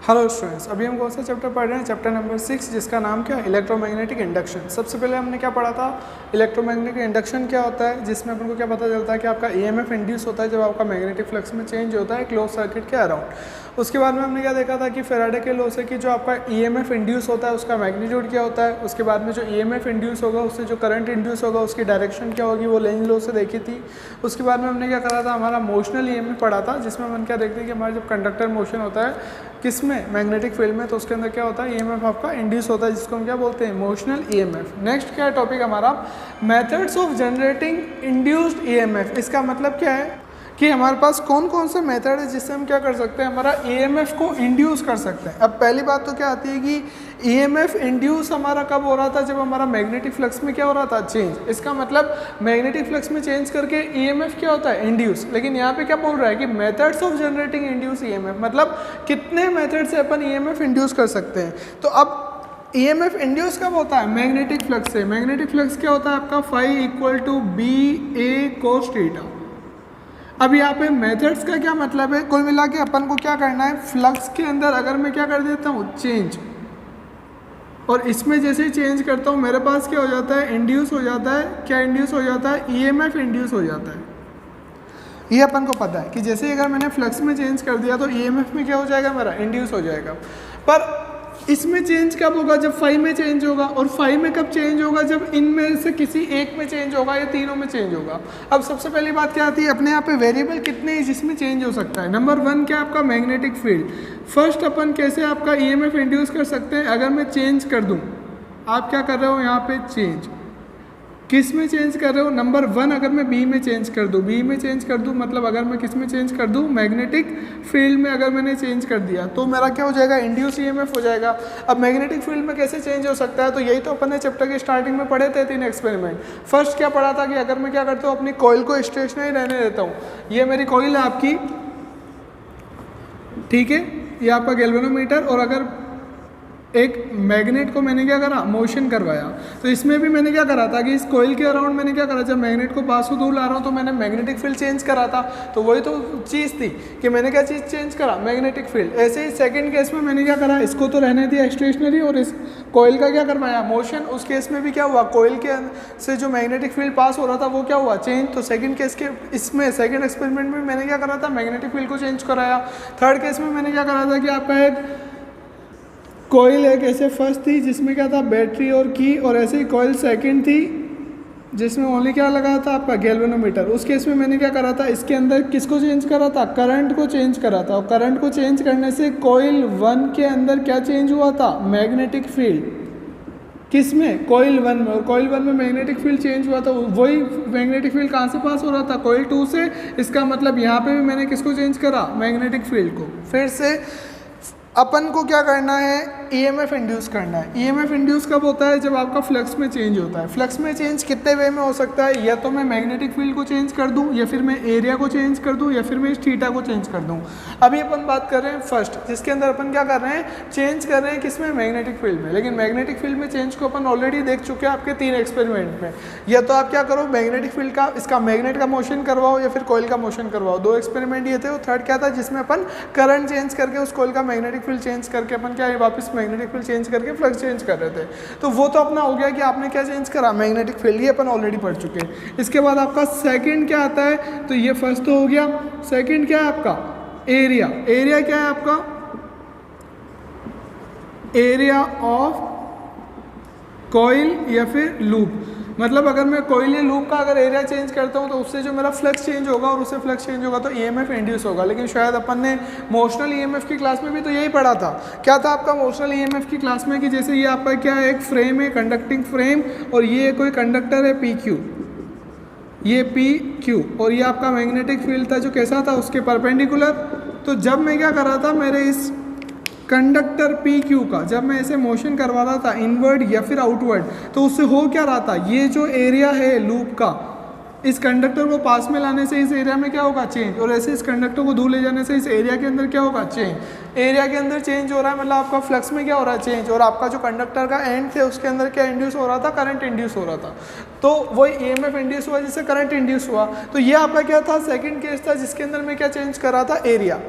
Hello students, अभी हम कौन सा चैप्टर पढ़ रहे हैं? चैप्टर नंबर 6, जिसका नाम क्या है? Electromagnetic induction. सबसे पहले हमने क्या पढ़ा था? इलेक्ट्रोमैग्नेटिक इंडक्शन क्या होता है, जिसमें अपन को क्या पता चलता है कि आपका ईएमएफ इंड्यूस होता है जब आपका मैग्नेटिक फ्लक्स में चेंज होता है क्लोज सर्किट के अराउंड। उसके बाद में हमने क्या देखा था कि फैराडे के लॉ से कि जो आपका ईएमएफ इंड्यूस होता है उसका मैग्नीट्यूड क्या होता है। उसके बाद में जो ईएमएफ इंड्यूस होगा उससे जो करंट इंड्यूस होगा उसकी डायरेक्शन क्या होगी, वो लेंज लॉ से देखी थी। उसके बाद में हमने क्या करा था, हमारा मोशनल ईएमएफ पढ़ा था, जिसमें हम क्या देखते हैं कि हमारा जब कंडक्टर मोशन होता है किसमें, मैग्नेटिक फील्ड में, तो उसके अंदर क्या होता है, ईएमएफ आपका इंड्यूस होता है, जिसको हम क्या बोलते हैं, मोशनल ईएमएफ। नेक्स्ट क्या है टॉपिक हमारा, methods of generating induced EMF. इसका मतलब क्या है कि हमारे पास कौन कौन से मेथड है जिससे हम क्या कर सकते हैं, हमारा ईएमएफ को इंड्यूस कर सकते हैं। अब पहली बात तो क्या आती है कि ईएमएफ इंड्यूस हमारा कब हो रहा था, जब हमारा मैग्नेटिक फ्लक्स में क्या हो रहा था, चेंज। इसका मतलब मैग्नेटिक फ्लक्स में चेंज करके ईएमएफ क्या होता है, इंड्यूस। लेकिन यहाँ पे क्या बोल रहा है कि methods of generating induce EMF, मतलब कितने मेथड से अपन ईएमएफ इंड्यूस कर सकते हैं। तो अब ईएमएफ इंड्यूस कब होता है, मैग्नेटिक फ्लक्स से। मैग्नेटिक फ्लक्स क्या होता है आपका, phi equal to B A cos theta. अब यहाँ पे मेथड्स का क्या मतलब है, कुल मिला के अपन को क्या करना है, फ्लक्स के अंदर अगर मैं क्या कर देता हूँ, चेंज, और इसमें जैसे ही चेंज करता हूँ मेरे पास क्या हो जाता है, इंड्यूस हो जाता है। क्या इंड्यूस हो जाता है, ईएमएफ इंड्यूस हो जाता है। ये अपन को पता है कि जैसे ही अगर मैंने फ्लक्स में चेंज कर दिया तो ईएमएफ में क्या हो जाएगा, मेरा इंड्यूस हो जाएगा। पर इसमें चेंज कब होगा, जब फाई में चेंज होगा। और फाई में कब चेंज होगा, जब इनमें से किसी एक में चेंज होगा या तीनों में चेंज होगा। अब सबसे पहली बात क्या आती है, अपने यहाँ पे वेरिएबल कितने हैं जिसमें चेंज हो सकता है। नंबर 1 क्या आपका मैग्नेटिक फील्ड। फर्स्ट अपन कैसे आपका ईएमएफ इंड्यूस कर सकते हैं, अगर मैं चेंज कर दूँ, आप क्या कर रहे हो यहाँ पे, चेंज किस में चेंज कर रहे हो, नंबर 1 अगर मैं बी में चेंज कर दूँ, बी में चेंज कर दूँ मतलब अगर मैं किस में चेंज कर दूँ, मैग्नेटिक फील्ड में अगर मैंने चेंज कर दिया तो मेरा क्या हो जाएगा, इंड्यूस ईएमएफ हो जाएगा। अब मैग्नेटिक फील्ड में कैसे चेंज हो सकता है, तो यही तो अपन ने चैप्टर के स्टार्टिंग में पढ़े थे 3 एक्सपेरिमेंट। फर्स्ट क्या पढ़ा था कि अगर मैं क्या करता हूँ, अपनी कॉइल को स्टेशनरी रहने देता हूँ। ये मेरी कॉइल है आपकी, ठीक है, ये आपका गैल्वेनोमीटर, और अगर एक मैग्नेट को मैंने क्या करा, मोशन करवाया, तो इसमें भी मैंने क्या करा था कि इस कोयल के अराउंड मैंने क्या करा, जब मैग्नेट को पास दूर ला रहा हूँ तो मैंने मैग्नेटिक फील्ड चेंज करा था। तो वही तो चीज़ थी कि मैंने क्या चीज़ चेंज करा, मैग्नेटिक फील्ड। ऐसे ही सेकंड केस में मैंने क्या करा, इसको तो रहने दिया स्टेशनरी और इस कोयल का क्या करवाया, मोशन। उस केस में भी क्या हुआ, कोयल के से जो मैग्नेटिक फील्ड पास हो रहा था वो क्या हुआ, चेंज। तो सेकंड केस के इसमें सेकंड एक्सपेरिमेंट में मैंने क्या करा था, मैग्नेटिक फील्ड को चेंज कराया। थर्ड केस में मैंने क्या करा था कि आपका एक कॉइल एक ऐसे फर्स्ट थी जिसमें क्या था, बैटरी और की, और ऐसे ही कॉइल सेकंड थी जिसमें ओनली क्या लगा था, आपका गैल्वेनोमीटर। उस केस में मैंने क्या करा था, इसके अंदर किसको चेंज करा था, करंट को चेंज करा था। और करंट को चेंज करने से कॉइल 1 के अंदर क्या चेंज हुआ था, मैग्नेटिक फील्ड। किस में, कॉइल 1 में। और कॉइल 1 में मैग्नेटिक फील्ड चेंज हुआ था, वही मैग्नेटिक फील्ड कहाँ से पास हो रहा था, कॉइल 2 से। इसका मतलब यहाँ पे भी मैंने किसको चेंज करा, मैग्नेटिक फील्ड को। फिर से अपन को क्या करना है, ईएमएफ इंड्यूस करना है। ईएमएफ इंड्यूस कब होता है, जब आपका फ्लक्स में चेंज होता है। फ्लक्स में चेंज कितने वे में हो सकता है, या तो मैं मैग्नेटिक फील्ड को चेंज कर दूं, या फिर मैं एरिया को चेंज कर दूं, या फिर मैं इस थीटा को चेंज कर दूं। अभी अपन बात कर रहे हैं फर्स्ट, जिसके अंदर अपन क्या कर रहे हैं, चेंज कर रहे हैं किसमें, मैग्नेटिक फील्ड में। लेकिन मैग्नेटिक फील्ड में चेंज को अपन ऑलरेडी देख चुके हैं आपके 3 एक्सपेरिमेंट में। या तो आप क्या करो, मैग्नेटिक फील्ड का, इसका मैग्नेट का मोशन करवाओ, या फिर कॉइल का मोशन करवाओ। 2 एक्सपेरिमेंट ये थे। और थर्ड क्या था, जिसमें अपन करंट चेंज करके उस कॉइल का मैग्नेटिक फील्ड चेंज करके अपन क्या है, वापस मैग्नेटिक फील्ड चेंज करके फ्लक्स चेंज कर रहे थे। तो वो तो अपना हो गया कि आपने क्या चेंज करा, मैग्नेटिक फील्ड। ये अपन ऑलरेडी पढ़ चुके हैं। इसके बाद आपका सेकंड क्या आता है, तो ये फर्स्ट तो हो गया। सेकंड क्या है आपका, एरिया। एरिया क्या है आपका, एरिया ऑफ कॉइल या फिर लूप। मतलब अगर मैं कॉइल या लूप का अगर एरिया चेंज करता हूं तो उससे जो मेरा फ्लक्स चेंज होगा, और उससे फ्लक्स चेंज होगा तो ईएमएफ इंड्यूस होगा। लेकिन शायद अपन ने मोशनल ईएमएफ की क्लास में भी तो यही पढ़ा था। क्या था आपका मोशनल ईएमएफ की क्लास में, कि जैसे ये आपका क्या है, एक फ्रेम है, कंडक्टिंग फ्रेम, और ये कोई कंडक्टर है पी क्यू, ये पी क्यू, और ये आपका मैग्नेटिक फील्ड था जो कैसा था, उसके परपेंडिकुलर। तो जब मैं क्या कर रहा था, मेरे इस कंडक्टर पी क्यू का जब मैं ऐसे मोशन करवा रहा था इनवर्ड या फिर आउटवर्ड, तो उससे हो क्या रहा था, ये जो एरिया है लूप का, इस कंडक्टर को पास में लाने से इस एरिया में क्या होगा, चेंज। और ऐसे इस कंडक्टर को दूर ले जाने से इस एरिया के अंदर क्या होगा, चेंज। एरिया के अंदर चेंज हो रहा है, मतलब आपका फ्लक्स में क्या हो रहा है, चेंज। और आपका जो कंडक्टर का एंड थे उसके अंदर क्या इंड्यूस हो रहा था, करंट इंड्यूस हो रहा था। तो वही ईएमएफ इंड्यूस हुआ जिससे करंट इंड्यूस हुआ। तो ये आपका क्या था, सेकंड केस था, जिसके अंदर मैं क्या चेंज कर रहा था, एरिया।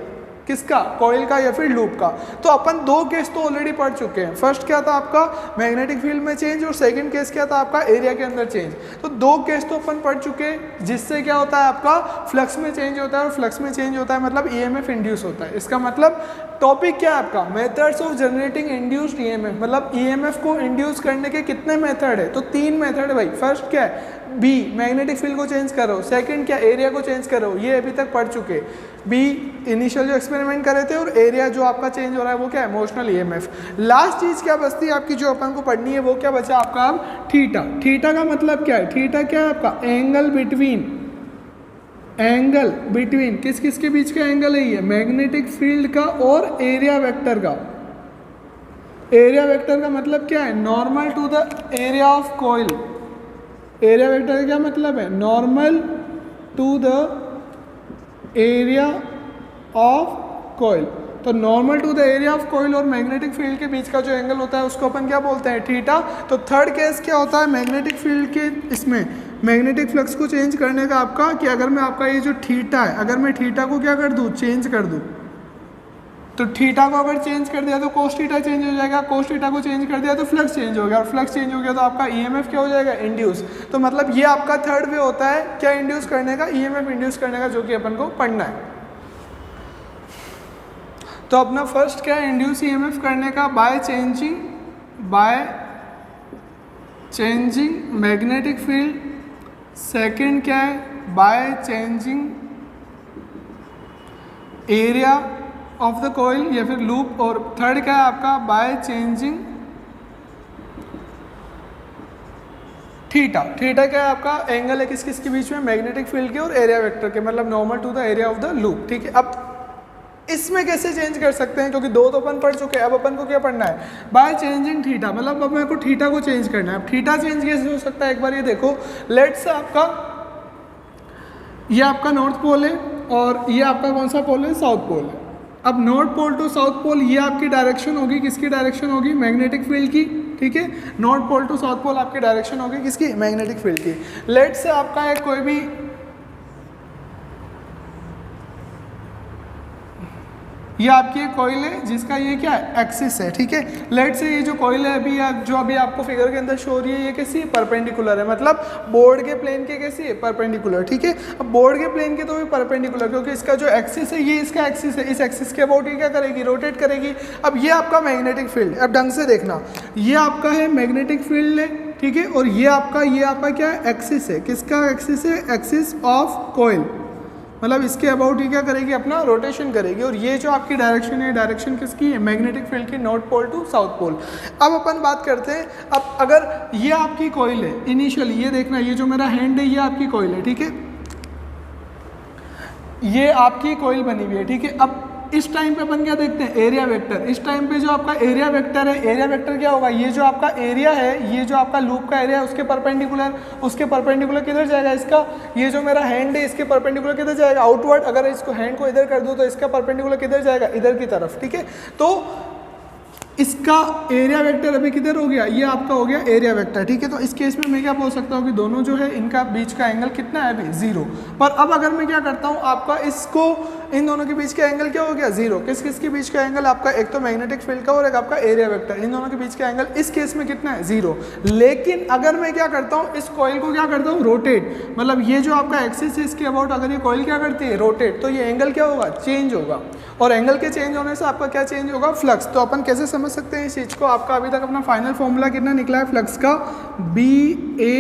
किसका, कॉइल का या फिर लूप का। तो अपन दो केस तो ऑलरेडी पढ़ चुके हैं। फर्स्ट क्या था आपका मैग्नेटिक फील्ड में चेंज और सेकंड केस क्या था आपका एरिया के अंदर चेंज। तो दो केस तो अपन पढ़ चुके हैं, जिससे क्या होता है आपका फ्लक्स में चेंज होता है, और फ्लक्स में चेंज होता है मतलब ईएमएफ इंड्यूस होता है। इसका मतलब टॉपिक क्या है आपका, methods of generating induced EMF, मतलब ईएमएफ को इंड्यूस करने के कितने मेथड है, तो 3 मेथड है भाई। फर्स्ट क्या है, बी मैग्नेटिक फील्ड को चेंज करो, सेकंड क्या एरिया को चेंज करो, ये अभी तक पढ़ चुके। बी इनिशियल जो एक्सपेरिमेंट करे थे, और एरिया जो आपका चेंज हो रहा है वो क्या है, मोशनल ईएमएफ। लास्ट चीज क्या बचती है आपकी जो अपन को पढ़नी है, वो क्या बचा आपका अब थीटा। थीटा का मतलब क्या है, थीटा क्या है आपका एंगल बिटवीन किस किस के बीच का एंगल है, ये मैग्नेटिक फील्ड का और एरिया वेक्टर का। एरिया वेक्टर का मतलब क्या है, normal to the area of coil. Area vector का क्या मतलब है, normal to the area of coil. तो normal to the area of coil और मैग्नेटिक फील्ड के बीच का जो एंगल होता है उसको अपन क्या बोलते हैं, थीटा। तो थर्ड केस क्या होता है मैग्नेटिक फील्ड के, इसमें मैग्नेटिक फ्लक्स को चेंज करने का आपका, कि अगर मैं आपका ये जो थीटा है, अगर मैं थीटा को क्या कर दूँ, चेंज कर दूँ, तो थीटा को अगर चेंज कर दिया तो कोस थीटा चेंज हो जाएगा, कोस थीटा को चेंज कर दिया तो फ्लक्स चेंज हो गया, और फ्लक्स चेंज हो गया तो आपका ईएमएफ क्या हो जाएगा, इंड्यूस। तो मतलब ये आपका थर्ड वे होता है क्या इंड्यूस करने का, ईएमएफ इंड्यूस करने का, जो कि अपन को पढ़ना है। तो अपना फर्स्ट क्या है, इंड्यूस ईएमएफ करने का by changing magnetic field. Second क्या है, by changing area of the coil या फिर लूप। और थर्ड क्या है आपका, बाय चेंजिंग थीटा। थीटा क्या है आपका एंगल है किस किस के बीच में, मैग्नेटिक फील्ड के और एरिया वेक्टर के, मतलब normal to the area of the loop. ठीक है, अब इसमें कैसे चेंज कर सकते हैं, क्योंकि दो तो अपन पढ़ चुके हैं, अब अपन को क्या पढ़ना है, बाय चेंजिंग थीटा। मतलब अब मेरे को थीटा को चेंज करना है। अब थीटा चेंज कैसे हो सकता है, एक बार ये देखो, लेट्स आपका ये आपका नॉर्थ पोल है और ये आपका कौन सा पोल है, साउथ पोल है। अब north pole to south pole, ये आपकी डायरेक्शन होगी, किसकी डायरेक्शन होगी, मैग्नेटिक फील्ड की। ठीक है, north pole to south pole आपकी डायरेक्शन होगी किसकी, मैग्नेटिक फील्ड की। लेट्स से आपका एक कोई भी ये आपकी एक कॉइल है जिसका ये क्या है, एक्सिस है। ठीक है, लेट से ये जो कॉइल है अभी जो अभी आपको फिगर के अंदर शो हो रही है, ये कैसी है, परपेंडिकुलर है, मतलब बोर्ड के प्लेन के कैसी है, परपेंडिकुलर। ठीक है, अब बोर्ड के प्लेन के तो भी परपेंडिकुलर, क्योंकि इसका जो एक्सिस है ये इसका एक्सिस है, इस एक्सिस के अबाउट ये क्या करेगी, रोटेट करेगी। अब ये आपका मैग्नेटिक फील्ड, अब ढंग से देखना, ये आपका है मैग्नेटिक फील्ड है। ठीक है, और ये आपका क्या है, एक्सिस है, किसका एक्सिस है, एक्सिस ऑफ कॉइल, मतलब इसके अबाउट ये क्या करेगी, अपना रोटेशन करेगी। और ये जो आपकी डायरेक्शन है, डायरेक्शन किसकी है, मैग्नेटिक फील्ड की, north pole to south pole. अब अपन बात करते हैं, अब अगर ये आपकी कॉइल है इनिशियली, ये देखना, ये जो मेरा हैंड है ये आपकी कॉइल है। ठीक है, ये आपकी कॉइल बनी हुई है। ठीक है, अब इस टाइम पे अपन क्या देखते हैं, एरिया वेक्टर। इस टाइम पे जो आपका एरिया वेक्टर है, एरिया वेक्टर क्या होगा, ये जो आपका एरिया है, ये जो आपका लूप का एरिया है उसके परपेंडिकुलर किधर जाएगा, इसका ये जो मेरा हैंड है इसके परपेंडिकुलर किधर जाएगा, आउटवर्ड। अगर इसको हैंड को इधर कर दूं तो इसका परपेंडिकुलर किधर जाएगा, इधर की तरफ। ठीक है, तो इसका एरिया वेक्टर अभी किधर हो गया, ये आपका हो गया एरिया वेक्टर। ठीक है, तो इस केस में मैं क्या बोल सकता हूँ कि दोनों जो है इनका बीच का एंगल कितना है अभी, 0। पर अब अगर मैं क्या करता हूँ, आपका इसको इन दोनों के बीच का एंगल क्या हो गया, 0। किस किस के बीच का एंगल आपका, एक तो मैग्नेटिक फील्ड का और एक आपका एरिया वेक्टर, इन दोनों के बीच का एंगल इस केस में कितना है, 0। लेकिन अगर मैं क्या करता हूँ, इस कॉइल को क्या करता हूँ, रोटेट, मतलब ये जो आपका एक्सिस है इसके अबाउट अगर ये कॉइल क्या करती है, रोटेट, तो ये एंगल क्या होगा, चेंज होगा। और एंगल के चेंज होने से आपका क्या चेंज होगा, फ्लक्स। तो अपन कैसे समझ सकते हैं इस चीज़ को, आपका अभी तक अपना फाइनल फॉर्मूला कितना निकला है फ्लक्स का, BA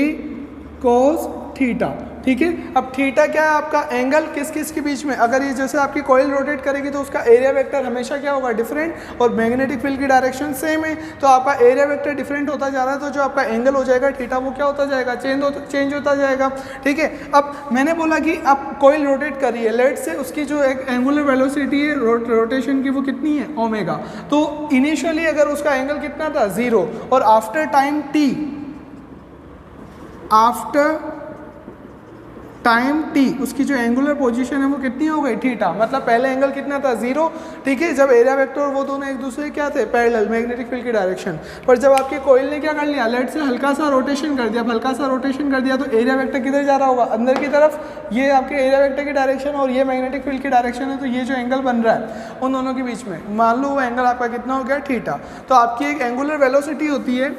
cos थीटा। ठीक है, अब थीटा क्या है आपका एंगल किस किस के बीच में, अगर ये जैसे आपकी कॉइल रोटेट करेगी तो उसका एरिया वेक्टर हमेशा क्या होगा, डिफरेंट, और मैग्नेटिक फील्ड की डायरेक्शन सेम है, तो आपका एरिया वेक्टर डिफरेंट होता जा रहा है, तो जो आपका एंगल हो जाएगा थीटा वो क्या होता जाएगा, चेंज होता जाएगा। ठीक है, अब मैंने बोला कि अब कॉइल रोटेट कर रही है, लेट से उसकी जो एक एंगुलर वेलोसिटी है रोटेशन की वो कितनी है, ओमेगा। तो इनिशियली अगर उसका एंगल कितना था, 0, और after time t, after time T, उसकी जो एंगुलर पोजीशन है वो कितनी हो गई, थीटा। मतलब पहले एंगल कितना था, 0, ठीक है, जब एरिया वेक्टर और वो दोनों एक दूसरे के क्या थे, पैरेलल, मैग्नेटिक फील्ड की डायरेक्शन। पर जब आपके कोयल ने क्या कर लिया, लेट से हल्का सा रोटेशन कर दिया, हल्का सा रोटेशन कर दिया, तो एरिया वेक्टर किधर जा रहा होगा, अंदर की तरफ। ये आपके एरिया वेक्टर की डायरेक्शन और ये मैग्नेटिक फील्ड की डायरेक्शन है, तो ये जो एंगल बन रहा है उन दोनों के बीच में, मान लो वो एंगल आपका कितना हो गया, थीटा। तो आपकी एक एंगुलर वेलोसिटी होती है,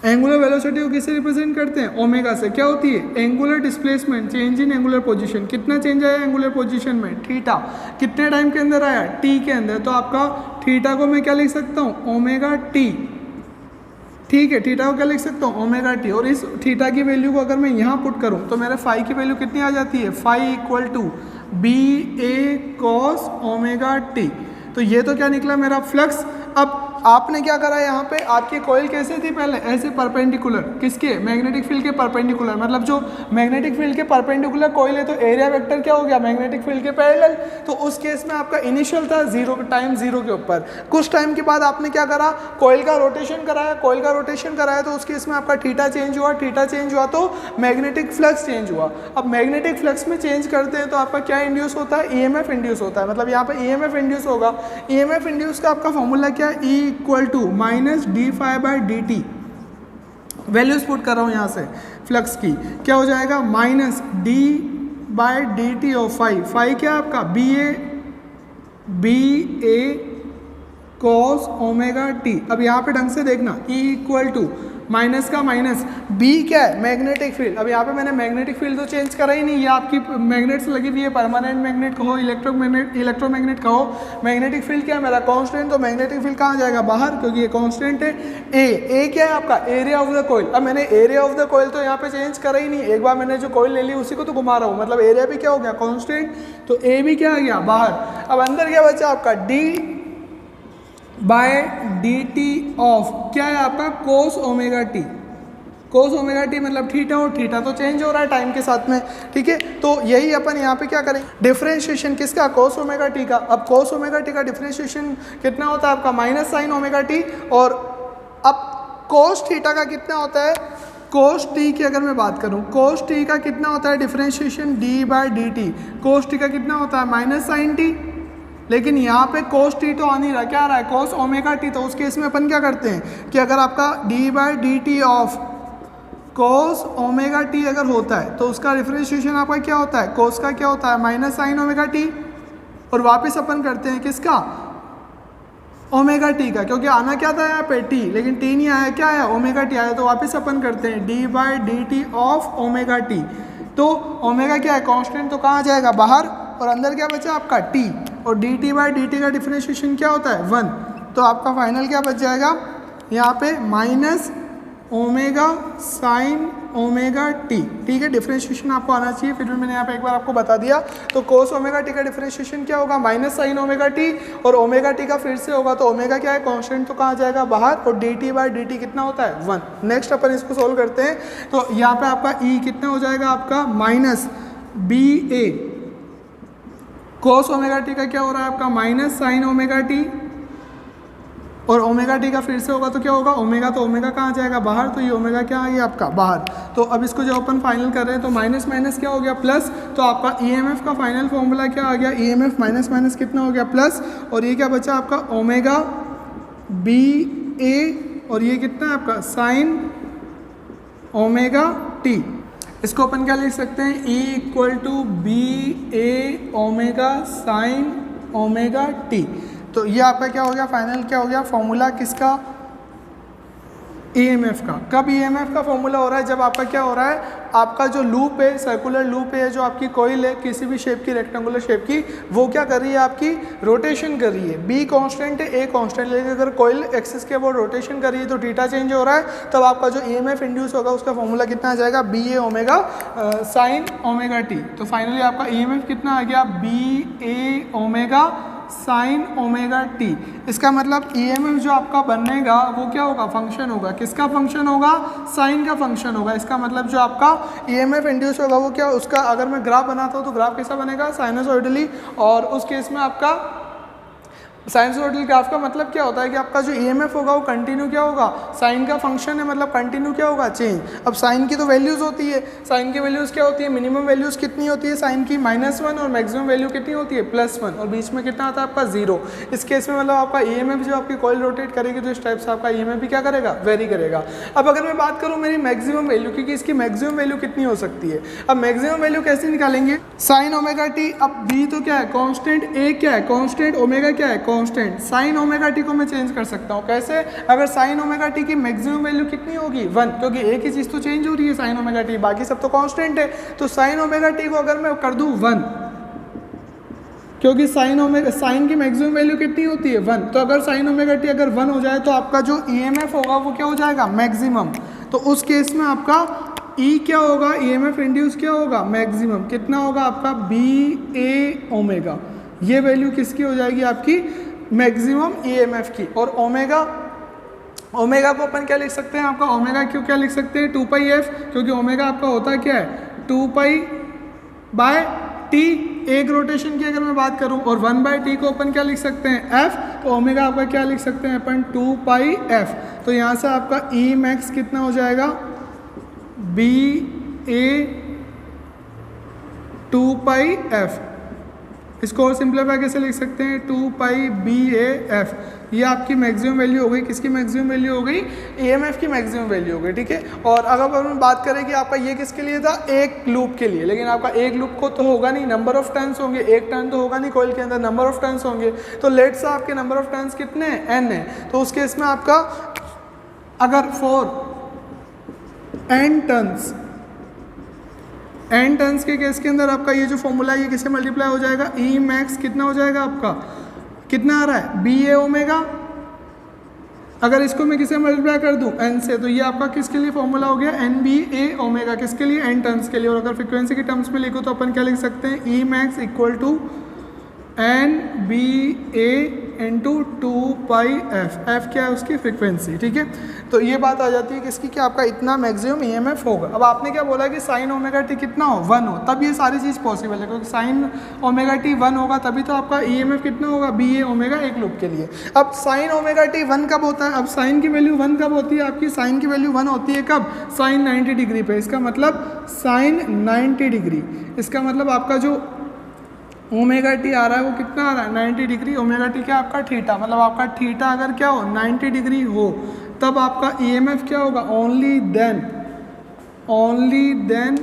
एंगुलर वेलोसिटी को किससे रिप्रेजेंट करते हैं, ओमेगा से। क्या होती है, angular displacement, change in angular position. कितना चेंज आया एंगुलर पोजीशन में, थीटा। कितने टाइम के अंदर आया, टी के अंदर। तो आपका थीटा को मैं क्या लिख सकता हूँ, ओमेगा टी, ठीक है, थीटा को क्या लिख सकता हूँ, ओमेगा टी। और इस थीटा की वैल्यू को अगर मैं यहाँ पुट करूँ तो मेरे फाई की वैल्यू कितनी आ जाती है, phi equal to B A cos omega t. तो ये तो क्या निकला मेरा फ्लक्स। अब आपने क्या करा यहाँ पे, आपकी कॉइल कैसे थी पहले, ऐसे परपेंडिकुलर, किसके, मैग्नेटिक फील्ड के परपेंडिकुलर। मतलब जो मैग्नेटिक फील्ड के परपेंडिकुलर कॉइल है तो एरिया वेक्टर क्या हो गया, मैग्नेटिक फील्ड के पैरेलल। तो उस केस में आपका इनिशियल था 0 टाइम 0 के ऊपर। कुछ टाइम के बाद आपने क्या करा, कॉइल का रोटेशन कराया, कॉइल का रोटेशन कराया तो उस केस में आपका थीटा चेंज हुआ, थीटा चेंज हुआ तो मैग्नेटिक फ्लक्स चेंज हुआ। अब मैग्नेटिक फ्लक्स में चेंज करते हैं तो आपका क्या इंड्यूस होता है, ईएमएफ इंड्यूस होता है। मतलब यहाँ पे ईएमएफ इंड्यूस होगा। ईएमएफ इंड्यूस का आपका फॉर्मूला क्या है, E equal to minus d phi by d t. Values put कर रहा हूँ यहाँ से फ्लक्स की, क्या हो जाएगा, minus d by d t of phi. Phi क्या है आपका, B A cos omega t. अब यहाँ पे ढंग से देखना, ई इक्वल टू माइनस का माइनस, बी क्या है, मैग्नेटिक फील्ड। अब यहाँ पे मैंने मैग्नेटिक फील्ड तो चेंज करा ही नहीं, ये आपकी मैग्नेट्स लगी हुई है, परमानेंट मैग्नेट कहो, इलेक्ट्रोमैग्नेट कहो। मैग्नेटिक फील्ड क्या है मेरा, कांस्टेंट। तो मैग्नेटिक फील्ड कहाँ जाएगा, बाहर, क्योंकि ये कांस्टेंट है। ए क्या है आपका, एरिया ऑफ द कॉइल। अब मैंने एरिया ऑफ द कॉइल तो यहाँ पे चेंज करा ही नहीं, एक बार मैंने जो कॉइल ले ली उसी को तो घुमा रहा हूँ, मतलब एरिया भी क्या हो गया, कांस्टेंट। तो ए भी क्या आ गया, बाहर। अब अंदर क्या बचा आपका, d by d t of क्या है आपका, cos omega t. Cos omega t मतलब थीटा, और थीटा तो चेंज हो रहा है टाइम के साथ में, ठीक है। तो यही अपन यहाँ पे क्या करें, डिफरेंशिएशन किसका, कोस ओमेगा टी का। अब कोस ओमेगा टी का डिफरेंशिएशन कितना होता है आपका, माइनस साइन ओमेगा टी। और अब कोस थीटा का कितना होता है, कोस टी की अगर मैं बात करूं, कोस टी का कितना होता है differentiation, d by d t. Cos t का कितना होता है, माइनस साइन टी। लेकिन यहाँ पे कोस टी तो आ नहीं रहा, क्या आ रहा है, कोस ओमेगा टी। तो उस केस में अपन क्या करते हैं कि अगर आपका d by d t of cos omega t अगर होता है तो उसका डिफरेंशिएशन आपका क्या होता है, कोस का क्या होता है, माइनस साइन ओमेगा टी। और वापस अपन करते हैं किसका, ओमेगा टी का, क्योंकि आना क्या था यहाँ पे टी, लेकिन टी नहीं आया, क्या आया, ओमेगा टी आया। तो वापस अपन करते हैं d by d t of omega t. तो ओमेगा क्या है, कांस्टेंट, तो कहाँ जाएगा, बाहर। और अंदर क्या बचा आपका टी, और D T by d T का डिफरेंशिएशन क्या होता है, 1। तो आपका फाइनल क्या बच जाएगा यहाँ पे, minus omega sine omega T, ठीक है। डिफरेंशिएशन आपको आना चाहिए, फिर भी मैंने यहाँ पे एक बार आपको बता दिया। तो कोस ओमेगा टी का डिफरेंशिएशन क्या होगा, माइनस साइन ओमेगा टी। और ओमेगा टी का फिर से होगा, तो ओमेगा क्या है, कांस्टेंट, तो कहाँ जाएगा, बाहर। और D T by d T कितना होता है, 1। नेक्स्ट अपन इसको सोल्व करते हैं। तो यहाँ पे आपका ई कितना हो जाएगा आपका, minus B A cos omega T का क्या हो रहा है आपका, माइनस साइन ओमेगा टी। और ओमेगा टी का फिर से होगा तो क्या होगा, ओमेगा, तो ओमेगा कहाँ जाएगा, बाहर। तो ये ओमेगा क्या आ गया आपका, बाहर। तो अब इसको जब अपन फाइनल कर रहे हैं तो माइनस माइनस क्या हो गया, प्लस। तो आपका ईएमएफ का फाइनल फॉर्मूला क्या आ गया, ईएमएफ माइनस माइनस कितना हो गया, प्लस। और ये क्या बचा आपका, ओमेगा बी ए, और ये कितना है आपका, साइन ओमेगा टी। इसको अपन क्या लिख सकते हैं, E equal to B A omega sine omega t. तो ये आपका क्या हो गया, फाइनल क्या हो गया, फॉर्मूला किसका, EMF का। कब EMF का फॉर्मूला हो रहा है, जब आपका क्या हो रहा है, आपका जो लूप है, सर्कुलर लूप है, जो आपकी कोइल है किसी भी शेप की, रेक्टेंगुलर शेप की, वो क्या कर रही है, आपकी रोटेशन कर रही है। B कांस्टेंट है, A कांस्टेंट, लेकिन अगर कोइल एक्सिस के अबाउट रोटेशन कर रही है तो थीटा चेंज हो रहा है, तब आपका जो EMF इंड्यूस होगा उसका फॉर्मूला कितना आ जाएगा, B A omega sine omega t. तो फाइनली आपका EMF कितना आ गया, B A omega sine omega T. इसका मतलब EMF जो आपका बनेगा वो क्या होगा, फंक्शन होगा, किसका फंक्शन होगा, साइन का फंक्शन होगा। इसका मतलब जो आपका EMF इंड्यूस होगा वो क्या, उसका अगर मैं ग्राफ बनाता हूँ तो ग्राफ कैसा बनेगा, साइनसॉइडली। और उस केस में आपका साइनसोइडल ग्राफ का मतलब क्या होता है कि आपका जो ईएमएफ होगा वो कंटिन्यू क्या होगा, साइन का फंक्शन है मतलब कंटिन्यू क्या होगा, चेंज। अब साइन की तो वैल्यूज़ होती है, साइन की वैल्यूज़ क्या होती है, मिनिमम वैल्यूज़ कितनी होती है साइन की -1 और मैक्सिमम वैल्यू कितनी होती है +1 और बीच में कितना आता है आपका 0। इस केस में मतलब आपका ईएमएफ जो आपकी कॉइल रोटेट करेगी तो इस टाइप से आपका ईएमएफ भी क्या करेगा, वेरी करेगा। अब अगर मैं बात करूँ मेरी मैक्सिमम वैल्यू, क्योंकि इसकी मैक्सिमम वैल्यू कितनी हो सकती है, अब मैक्सिमम वैल्यू कैसे निकालेंगे, साइन ओमेगा टी, अब बी तो क्या है कांस्टेंट, ए क्या है कांस्टेंट, ओमेगा क्या है कांस्टेंट, साइन ओमेगा टी को मैं चेंज कर सकता हूँ कैसे, अगर साइन ओमेगा टी की मैक्सिमम वैल्यू कितनी होगी 1, क्योंकि एक ही चीज़ तो चेंज हो रही है साइन ओमेगा टी, बाकी सब तो कांस्टेंट है, तो साइन ओमेगा टी को अगर मैं कर दूँ 1, क्योंकि साइन की मैक्सिमम वैल्यू कितनी होती है 1, तो अगर साइन ओमेगा टी अगर 1 हो जाए तो आपका जो ईएमएफ होगा वो क्या हो जाएगा, मैक्सिमम। तो उस केस में आपका ई क्या होगा, ईएमएफ इंड्यूस क्या होगा, मैक्सिमम कितना होगा आपका बी ए ओमेगा, ये वैल्यू किसकी हो जाएगी आपकी मैक्सिमम ईएमएफ की। और ओमेगा को अपन क्या लिख सकते हैं, आपका ओमेगा क्यों क्या लिख सकते हैं 2πf, क्योंकि ओमेगा आपका होता क्या है 2π/t, एक रोटेशन की अगर मैं बात करूं, और 1/t को अपन क्या लिख सकते हैं f, तो ओमेगा आपका क्या लिख सकते हैं अपन 2πf। तो यहाँ से आपका ई मैक्स कितना हो जाएगा बी ए 2πf, इसको और सिंप्लीफाई कैसे लिख सकते हैं 2πBAF, ये आपकी मैक्सिमम वैल्यू हो गई, किसकी मैक्सिमम वैल्यू हो गई, ईएमएफ की मैक्सिमम वैल्यू हो गई, ठीक है। और अगर अपन बात करें कि आपका ये किसके लिए था, एक लूप के लिए, लेकिन आपका एक लूप को तो होगा नहीं, नंबर ऑफ टर्न्स होंगे, एक टर्न तो होगा नहीं कोइल के अंदर, नंबर ऑफ टर्न्स होंगे, तो लेट्स से आपके नंबर ऑफ टर्न्स कितने हैं n है, तो उस केस में आपका अगर फॉर n टर्न्स के केस के अंदर आपका ये जो फॉर्मूला है ये किससे मल्टीप्लाई हो जाएगा, ई मैक्स कितना हो जाएगा आपका, कितना आ रहा है बी ए ओमेगा, अगर इसको मैं किसे मल्टीप्लाई कर दूं n से, तो ये आपका किसके लिए फॉर्मूला हो गया एन बी ए ओमेगा, किसके लिए n टर्न्स के लिए। और अगर फ्रीक्वेंसी के टर्म्स में लिखो तो अपन क्या लिख सकते हैं E max equal to N B A into 2πf, f क्या है उसकी फ्रीक्वेंसी, ठीक है। तो ये बात आ जाती है किसकी कि आपका इतना मैक्सिमम ईएमएफ होगा। अब आपने क्या बोला कि साइन ओमेगा टी कितना हो 1 हो, तब ये सारी चीज़ पॉसिबल है, क्योंकि साइन ओमेगा टी 1 होगा तभी तो आपका ईएमएफ कितना होगा बी ए ओमेगा एक लूप के लिए। अब साइन ओमेगा टी 1 कब होता है, अब साइन की वैल्यू 1 कब होती है आपकी, साइन की वैल्यू 1 होती है कब, साइन 90 डिग्री पे, इसका मतलब साइन 90 डिग्री, इसका मतलब आपका जो ओमेगा टी आ रहा है वो कितना आ रहा है 90 डिग्री, ओमेगा टी क्या आपका थीटा, मतलब आपका थीटा अगर क्या हो 90 डिग्री हो तब आपका ईएमएफ क्या होगा, ओनली देन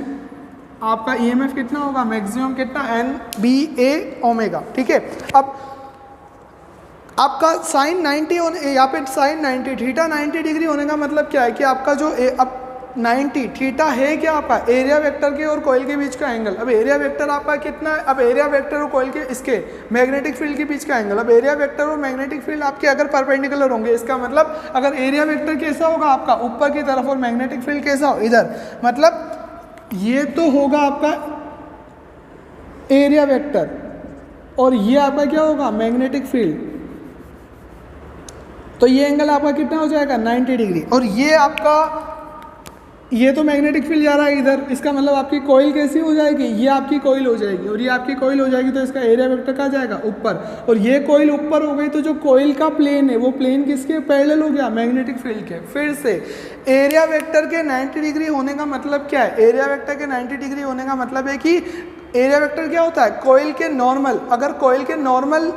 आपका ईएमएफ कितना होगा मैक्सिमम कितना एन बी ए ओमेगा, ठीक है। अब आपका साइन 90 होने यहाँ पे साइन 90 थीटा 90 डिग्री होने का मतलब क्या है कि आपका जो अब 90 थीटा है क्या आपका एरिया वेक्टर के और कॉइल के बीच का एंगल। अब एरिया वेक्टर आपका कितना है, अब एरिया वेक्टर और कॉइल के इसके मैग्नेटिक फील्ड के बीच का एंगल, अब एरिया वेक्टर और मैग्नेटिक फील्ड आपके अगर परपेंडिकुलर होंगे, इसका मतलब अगर एरिया वेक्टर कैसा होगा आपका ऊपर की तरफ और मैग्नेटिक फील्ड कैसा हो इधर, मतलब ये तो होगा आपका एरिया वेक्टर और ये आपका क्या होगा मैग्नेटिक फील्ड, तो ये एंगल आपका कितना हो जाएगा 90 डिग्री। और ये आपका ये तो मैग्नेटिक फील्ड जा रहा है इधर, इसका मतलब आपकी कॉइल कैसी हो जाएगी, ये आपकी कॉइल हो जाएगी और ये आपकी कॉइल हो जाएगी, तो इसका एरिया वेक्टर कहाँ जाएगा ऊपर, और ये कॉइल ऊपर हो गई तो जो कॉइल का प्लेन है वो प्लेन किसके पैरेलल हो गया मैग्नेटिक फील्ड के। फिर से एरिया वेक्टर के 90 डिग्री होने का मतलब क्या है, एरिया वेक्टर के 90 डिग्री होने का मतलब है कि एरिया वेक्टर क्या होता है कॉइल के नॉर्मल, अगर कॉइल के नॉर्मल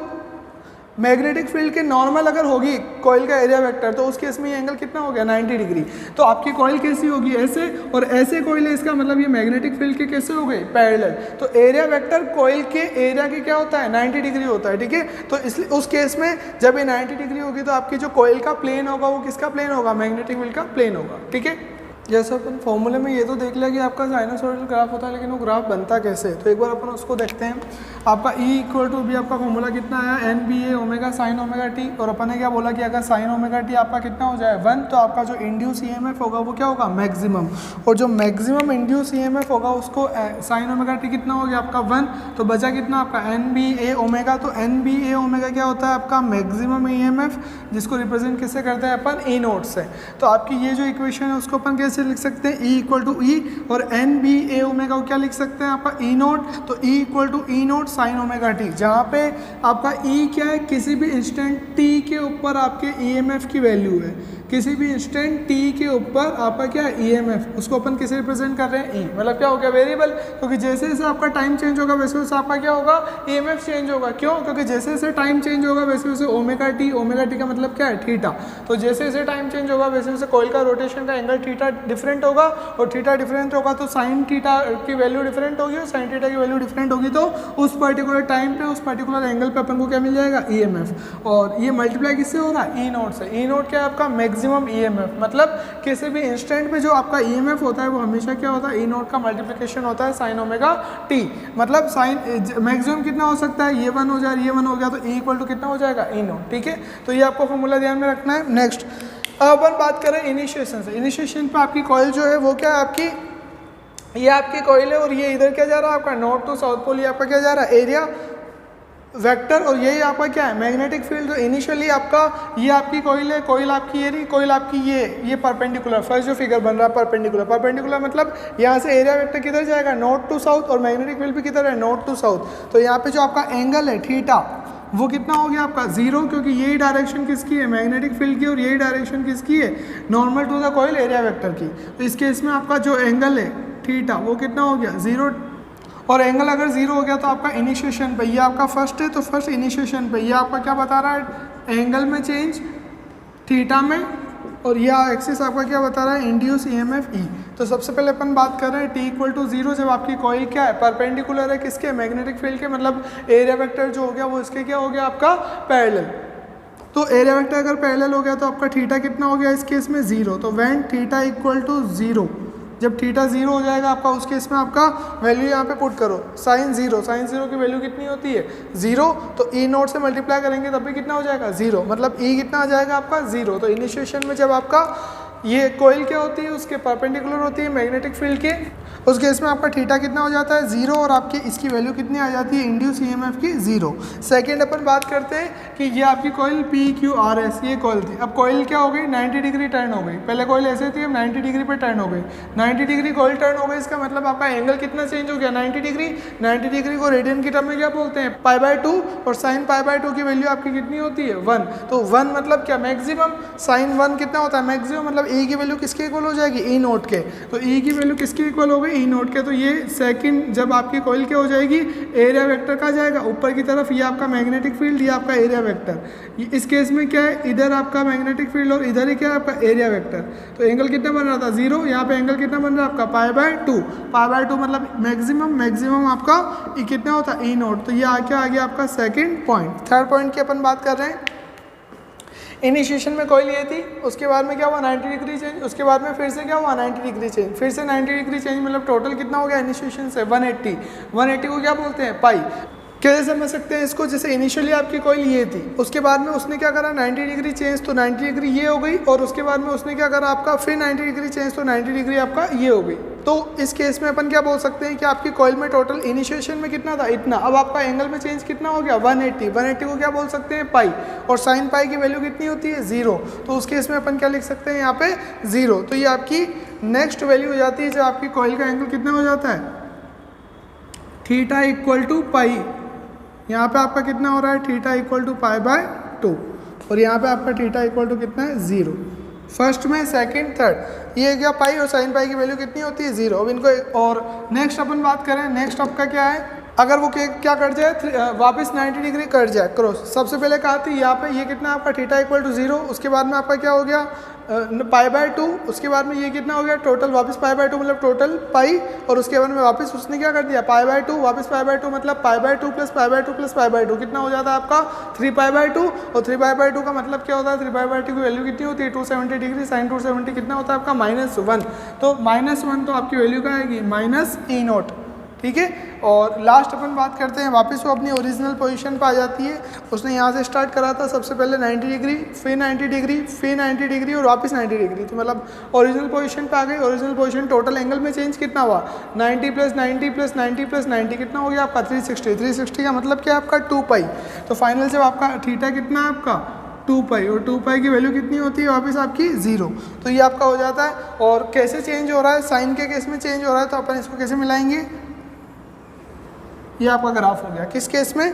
मैग्नेटिक फील्ड के नॉर्मल अगर होगी कॉइल का एरिया वेक्टर, तो उस केस में ये एंगल कितना हो गया 90 डिग्री। तो आपकी कॉइल कैसी होगी ऐसे, और ऐसे कॉइल है, इसका मतलब ये मैग्नेटिक फील्ड के कैसे हो गए पैरेलल। तो एरिया वेक्टर कॉइल के एरिया के क्या होता है 90 डिग्री होता है, ठीक है। तो इसलिए उस केस में जब ये 90 डिग्री होगी तो आपकी जो कॉइल का प्लेन होगा वो किसका प्लेन होगा मैग्नेटिक फील्ड का प्लेन होगा, ठीक है। जैसे अपन फॉर्मूले में ये तो देख लिया कि आपका साइनसॉइडल ग्राफ होता है, लेकिन वो ग्राफ बनता कैसे है, तो एक बार अपन उसको देखते हैं। आपका E इक्वल टू भी आपका फॉर्मूला कितना आया N B A omega sine omega T, और अपन ने क्या बोला कि अगर साइन ओमेगा टी आपका कितना हो जाए 1, तो आपका जो इंड्यूस ईएमएफ होगा वो क्या होगा मैक्सिमम, और जो मैक्सिमम इंड्यूस ईएमएफ होगा उसको साइन ओमेगा टी कितना हो गया आपका 1, तो बचा कितना आपका एन बी ए ओमेगा। तो एन बी ए ओमेगा क्या होता है आपका मैक्सिमम ईएमएफ, जिसको रिप्रेजेंट किससे करते हैं अपन E नोट से। तो आपकी ये जो इक्वेशन है उसको अपन कैसे से लिख सकते हैं ई इक्वल टू ई, और एन बी ए ओमेगा को क्या लिख सकते हैं आपका ई नोट, तो E equal to E naught sine omega t, जहाँ पे आपका ई क्या है, किसी भी इंस्टेंट टी के ऊपर आपके ईएमएफ की वैल्यू है, किसी भी इंस्टेंट टी के ऊपर आपका क्या है ईएमएफ, उसको अपन किसे रिप्रेजेंट कर रहे हैं, ई, मतलब क्या हो गया वेरिएबल, क्योंकि जैसे जैसे आपका टाइम चेंज होगा वैसे वैसे आपका क्या होगा ईएमएफ चेंज होगा। क्यों? क्योंकि जैसे जैसे टाइम चेंज होगा वैसे वैसे ओमेगा टी का मतलब क्या है, थीटा, तो जैसे जैसे टाइम चेंज होगा वैसे वैसे कॉइल का रोटेशन का एंगल थीटा डिफरेंट होगा, और थीटा डिफरेंट होगा तो साइन थीटा की वैल्यू डिफरेंट होगी, और साइन थीटा की वैल्यू डिफरेंट होगी तो उस पर्टिकुलर टाइम पे उस पर्टिकुलर एंगल पे अपन को क्या मिल जाएगा, ईएमएफ, और ये मल्टीप्लाई किससे हो रहा है, ई नोट से। ई नोट क्या है आपका मैक्सिमम ईएमएफ, मतलब किसी भी इंस्टेंट पे जो आपका ईएमएफ होता है वो हमेशा क्या होता है, ई नोट का मल्टीप्लिकेशन होता है साइन ओमेगा टी, मतलब साइन मैक्सिमम कितना हो सकता है, ये 1 हो जाए, ये 1 हो गया तो ई इक्वल टू कितना हो जाएगा, ई नोट। ठीक है, तो ये आपको फॉर्मूला ध्यान में रखना है। नेक्स्ट अब अपन बात करें इनिशिएशन से। इनिशिएशन पे आपकी कॉइल जो है वो क्या है, आपकी ये आपकी कॉइल है, और ये इधर क्या जा रहा है आपका नॉर्थ टू साउथ पोल, ये आपका क्या जा रहा है, एरिया वेक्टर, और यही आपका क्या है, मैग्नेटिक फील्ड। जो इनिशियली आपका ये आपकी कॉइल है, कॉइल आपकी ये रही, कॉइल आपकी ये परपेंडिकुलर, फर्स्ट जो फिगर बन रहा है परपेंडिकुलर मतलब यहाँ से एरिया वेक्टर किधर जाएगा, नॉर्थ टू साउथ, और मैग्नेटिक फील्ड भी किधर है, नॉर्थ टू साउथ। तो यहाँ पे जो आपका एंगल है थीटा वो कितना हो गया आपका 0, क्योंकि यही डायरेक्शन किसकी है, मैग्नेटिक फील्ड की, और यही डायरेक्शन किसकी है, normal to the coil area vector की। तो इस केस में आपका जो एंगल है थीटा वो कितना हो गया 0, और एंगल अगर 0 हो गया तो आपका इनिशिएशन पे, ये आपका फर्स्ट है तो फर्स्ट इनिशिएशन पे ये आपका क्या बता रहा है, एंगल में चेंज थीटा में, और यह एक्सिस आपका क्या बता रहा है, इंड्यूस ईएमएफ ई। तो सबसे पहले अपन बात कर रहे हैं टी इक्वल टू 0 जब आपकी कॉइल क्या है, परपेंडिकुलर है किसके, मैग्नेटिक फील्ड के, मतलब एरिया वेक्टर जो हो गया वो इसके क्या हो गया आपका पैरेलल। तो एरिया वेक्टर अगर पैरेलल हो गया तो आपका थीटा कितना हो गया इस केस में 0, तो व्हेन थीटा इक्वल टू 0, जब थीटा 0 हो जाएगा आपका उस केस में आपका वैल्यू यहाँ पे पुट करो, साइन 0 की वैल्यू कितनी होती है 0, तो ई नोट से मल्टीप्लाई करेंगे तब भी कितना हो जाएगा 0, मतलब ई कितना आ जाएगा आपका 0। तो इनिशिएशन में जब आपका ये कोयल क्या होती है, उसके परपेंडिकुलर होती है मैग्नेटिक फील्ड के, उस केस में आपका थीटा कितना हो जाता है 0, और आपकी इसकी वैल्यू कितनी आ जाती है इंड्यूस ईएमएफ की 0। सेकंड अपन बात करते हैं कि ये आपकी कोयल PQRS ये कोयल थी, अब कोयल क्या हो गई 90 डिग्री टर्न हो गई, पहले कोयल ऐसे थी अब 90 डिग्री पे टर्न हो गई, 90 डिग्री कोयल टर्न हो गई, इसका मतलब आपका एंगल कितना चेंज हो गया 90 डिग्री। 90 डिग्री को रेडियन की टर्म में क्या बोलते हैं π/2, और साइन π/2 की वैल्यू आपकी कितनी होती है 1, तो 1 मतलब क्या मैक्सिमम, साइन 1 कितना होता है मैक्सिमम, मतलब ई की वैल्यू किसके इक्वल हो जाएगी ई नोट के, तो ई की वैल्यू किसके इक्वल हो गई ई नोट के। तो ये सेकंड जब आपकी कॉइल क्या हो जाएगी, एरिया वेक्टर का जाएगा ऊपर की तरफ, ये आपका मैग्नेटिक फील्ड, ये आपका एरिया वेक्टर, इस केस में क्या है इधर आपका मैग्नेटिक फील्ड और इधर ही क्या है आपका एरिया वेक्टर। तो एंगल कितना बन रहा था 0, यहाँ पे एंगल कितना बन रहा है आपका π/2 मतलब मैक्सिमम आपका कितना होता है ई नोट। तो ये आके आ गया आपका सेकंड पॉइंट। थर्ड पॉइंट की अपन बात कर रहे हैं, इनिशिएशन में कॉइल ये थी, उसके बाद में क्या हुआ 90 डिग्री चेंज, उसके बाद में फिर से क्या हुआ 90 डिग्री चेंज, फिर से 90 डिग्री चेंज, मतलब टोटल कितना हो गया इनिशिएशन से 180 को क्या बोलते हैं पाई। कैसे समझ सकते हैं इसको, जैसे इनिशियली आपकी कॉइल ये थी, उसके बाद में उसने क्या करा 90 डिग्री चेंज, तो 90 डिग्री ये हो गई, और उसके बाद में उसने क्या करा आपका फिर 90 डिग्री चेंज, तो 90 डिग्री आपका ये हो गई। तो इस केस में अपन क्या बोल सकते हैं कि आपकी कॉइल में टोटल इनिशिएशन में कितना था इतना, अब आपका एंगल में चेंज कितना हो गया 180 को क्या बोल सकते हैं पाई, और साइन पाई की वैल्यू कितनी होती है 0, तो उस केस में अपन क्या लिख सकते हैं यहाँ पे 0। तो ये आपकी नेक्स्ट वैल्यू हो जाती है जब आपकी कॉइल का एंगल कितना हो जाता है थीटा इक्वल टू पाई, यहाँ पे आपका कितना हो रहा है थीटा इक्वल टू π/2, और यहाँ पे आपका थीटा इक्वल टू कितना है 0। फर्स्ट में सेकंड थर्ड ये क्या पाई, और साइन पाई की वैल्यू कितनी होती है 0। अब इनको और नेक्स्ट अपन बात करें, नेक्स्ट आपका क्या है, अगर वो क्या कट जाए वापस 90 डिग्री कट जाए क्रॉस, सबसे पहले कहा थी यहाँ पे ये कितना आपका थीटा इक्वल टू 0, उसके बाद में आपका क्या हो गया π/2, उसके बाद में ये कितना हो गया टोटल वापस π/2 मतलब टोटल पाई, और उसके बाद में वापस उसने क्या कर दिया π/2 वापस π/2 मतलब π/2 प्लस π/2 प्लस π/2 कितना हो जाता है आपका 3π/2, और 3π/2 का मतलब क्या होता है 3π/2 की वैल्यू कितनी होती है 270 डिग्री, साइन 270 कितना होता है आपका -1, तो -1 तो आपकी वैल्यू क्या आएगी -ई नोट। ठीक है, और लास्ट अपन बात करते हैं, वापस वो अपनी ओरिजिनल पोजीशन पे आ जाती है। उसने यहाँ से स्टार्ट करा था सबसे पहले 90 डिग्री, फिर 90 डिग्री, फिर 90 डिग्री और वापस 90 डिग्री, तो मतलब ओरिजिनल पोजीशन पे आ गई। ओरिजिनल पोजीशन टोटल एंगल में चेंज कितना हुआ 90 प्लस 90 प्लस 90 प्लस 90 कितना हो गया आपका 360 का मतलब क्या है आपका 2 पाई। तो फाइनल जब आपका थीटा कितना है आपका 2 पाई, और 2 पाई की वैल्यू कितनी होती है वापस आपकी 0। तो ये आपका हो जाता है। और कैसे चेंज हो रहा है, साइन के केस में चेंज हो रहा है, तो अपन इसको कैसे मिलाएंगे, ये आपका ग्राफ हो गया। किस केस में,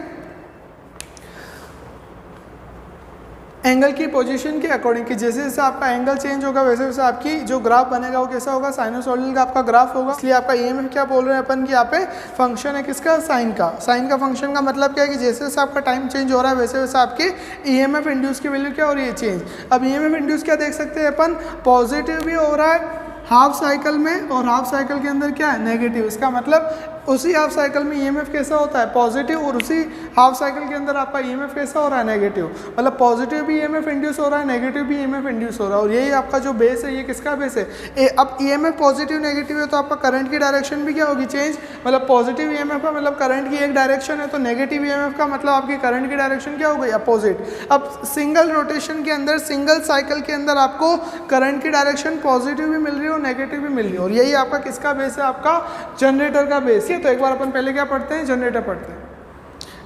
एंगल की पोजीशन के अकॉर्डिंग, कि जैसे जैसे आपका एंगल चेंज होगा वैसे वैसे आपकी जो ग्राफ बनेगा वो कैसा होगा, साइनोसॉइडल का आपका ग्राफ होगा। इसलिए आपका ईएमएफ क्या बोल रहे हैं अपन कि यहाँ पे फंक्शन है किसका, साइन का। साइन का फंक्शन का मतलब क्या है कि जैसे जैसे आपका टाइम चेंज हो रहा है वैसे वैसे आपके ईएमएफ इंड्यूस की वैल्यू क्या हो रही है, चेंज। अब ईएमएफ इंड्यूस क्या देख सकते हैं अपन, पॉजिटिव भी हो रहा है हाफ साइकिल में, और हाफ साइकिल के अंदर क्या है, नेगेटिव। इसका मतलब उसी हाफ साइकिल में ईएमएफ कैसा होता है, पॉजिटिव, और उसी हाफ साइकिल के अंदर आपका ईएमएफ कैसा हो रहा है, नेगेटिव। मतलब पॉजिटिव भी ईएमएफ इंड्यूस हो रहा है, नेगेटिव भी ईएमएफ इंड्यूस हो रहा है। और यही आपका जो बेस है, ये किसका बेस है। अब ईएमएफ पॉजिटिव नेगेटिव है तो आपका करंट की डायरेक्शन भी क्या होगी, चेंज। मतलब पॉजिटिव ईएमएफ का मतलब करंट की एक डायरेक्शन है, तो नेगेटिव ईएमएफ का मतलब आपकी करंट की डायरेक्शन क्या हो गई, अपोजिट। अब सिंगल रोटेशन के अंदर, सिंगल साइकिल के अंदर आपको करंट की डायरेक्शन पॉजिटिव भी मिल रही है और नेगेटिव भी मिल रही है। और यही आपका किसका बेस है, आपका जनरेटर का बेस है। तो एक बार अपन पहले क्या पढ़ते हैं, जनरेटर पढ़ते हैं।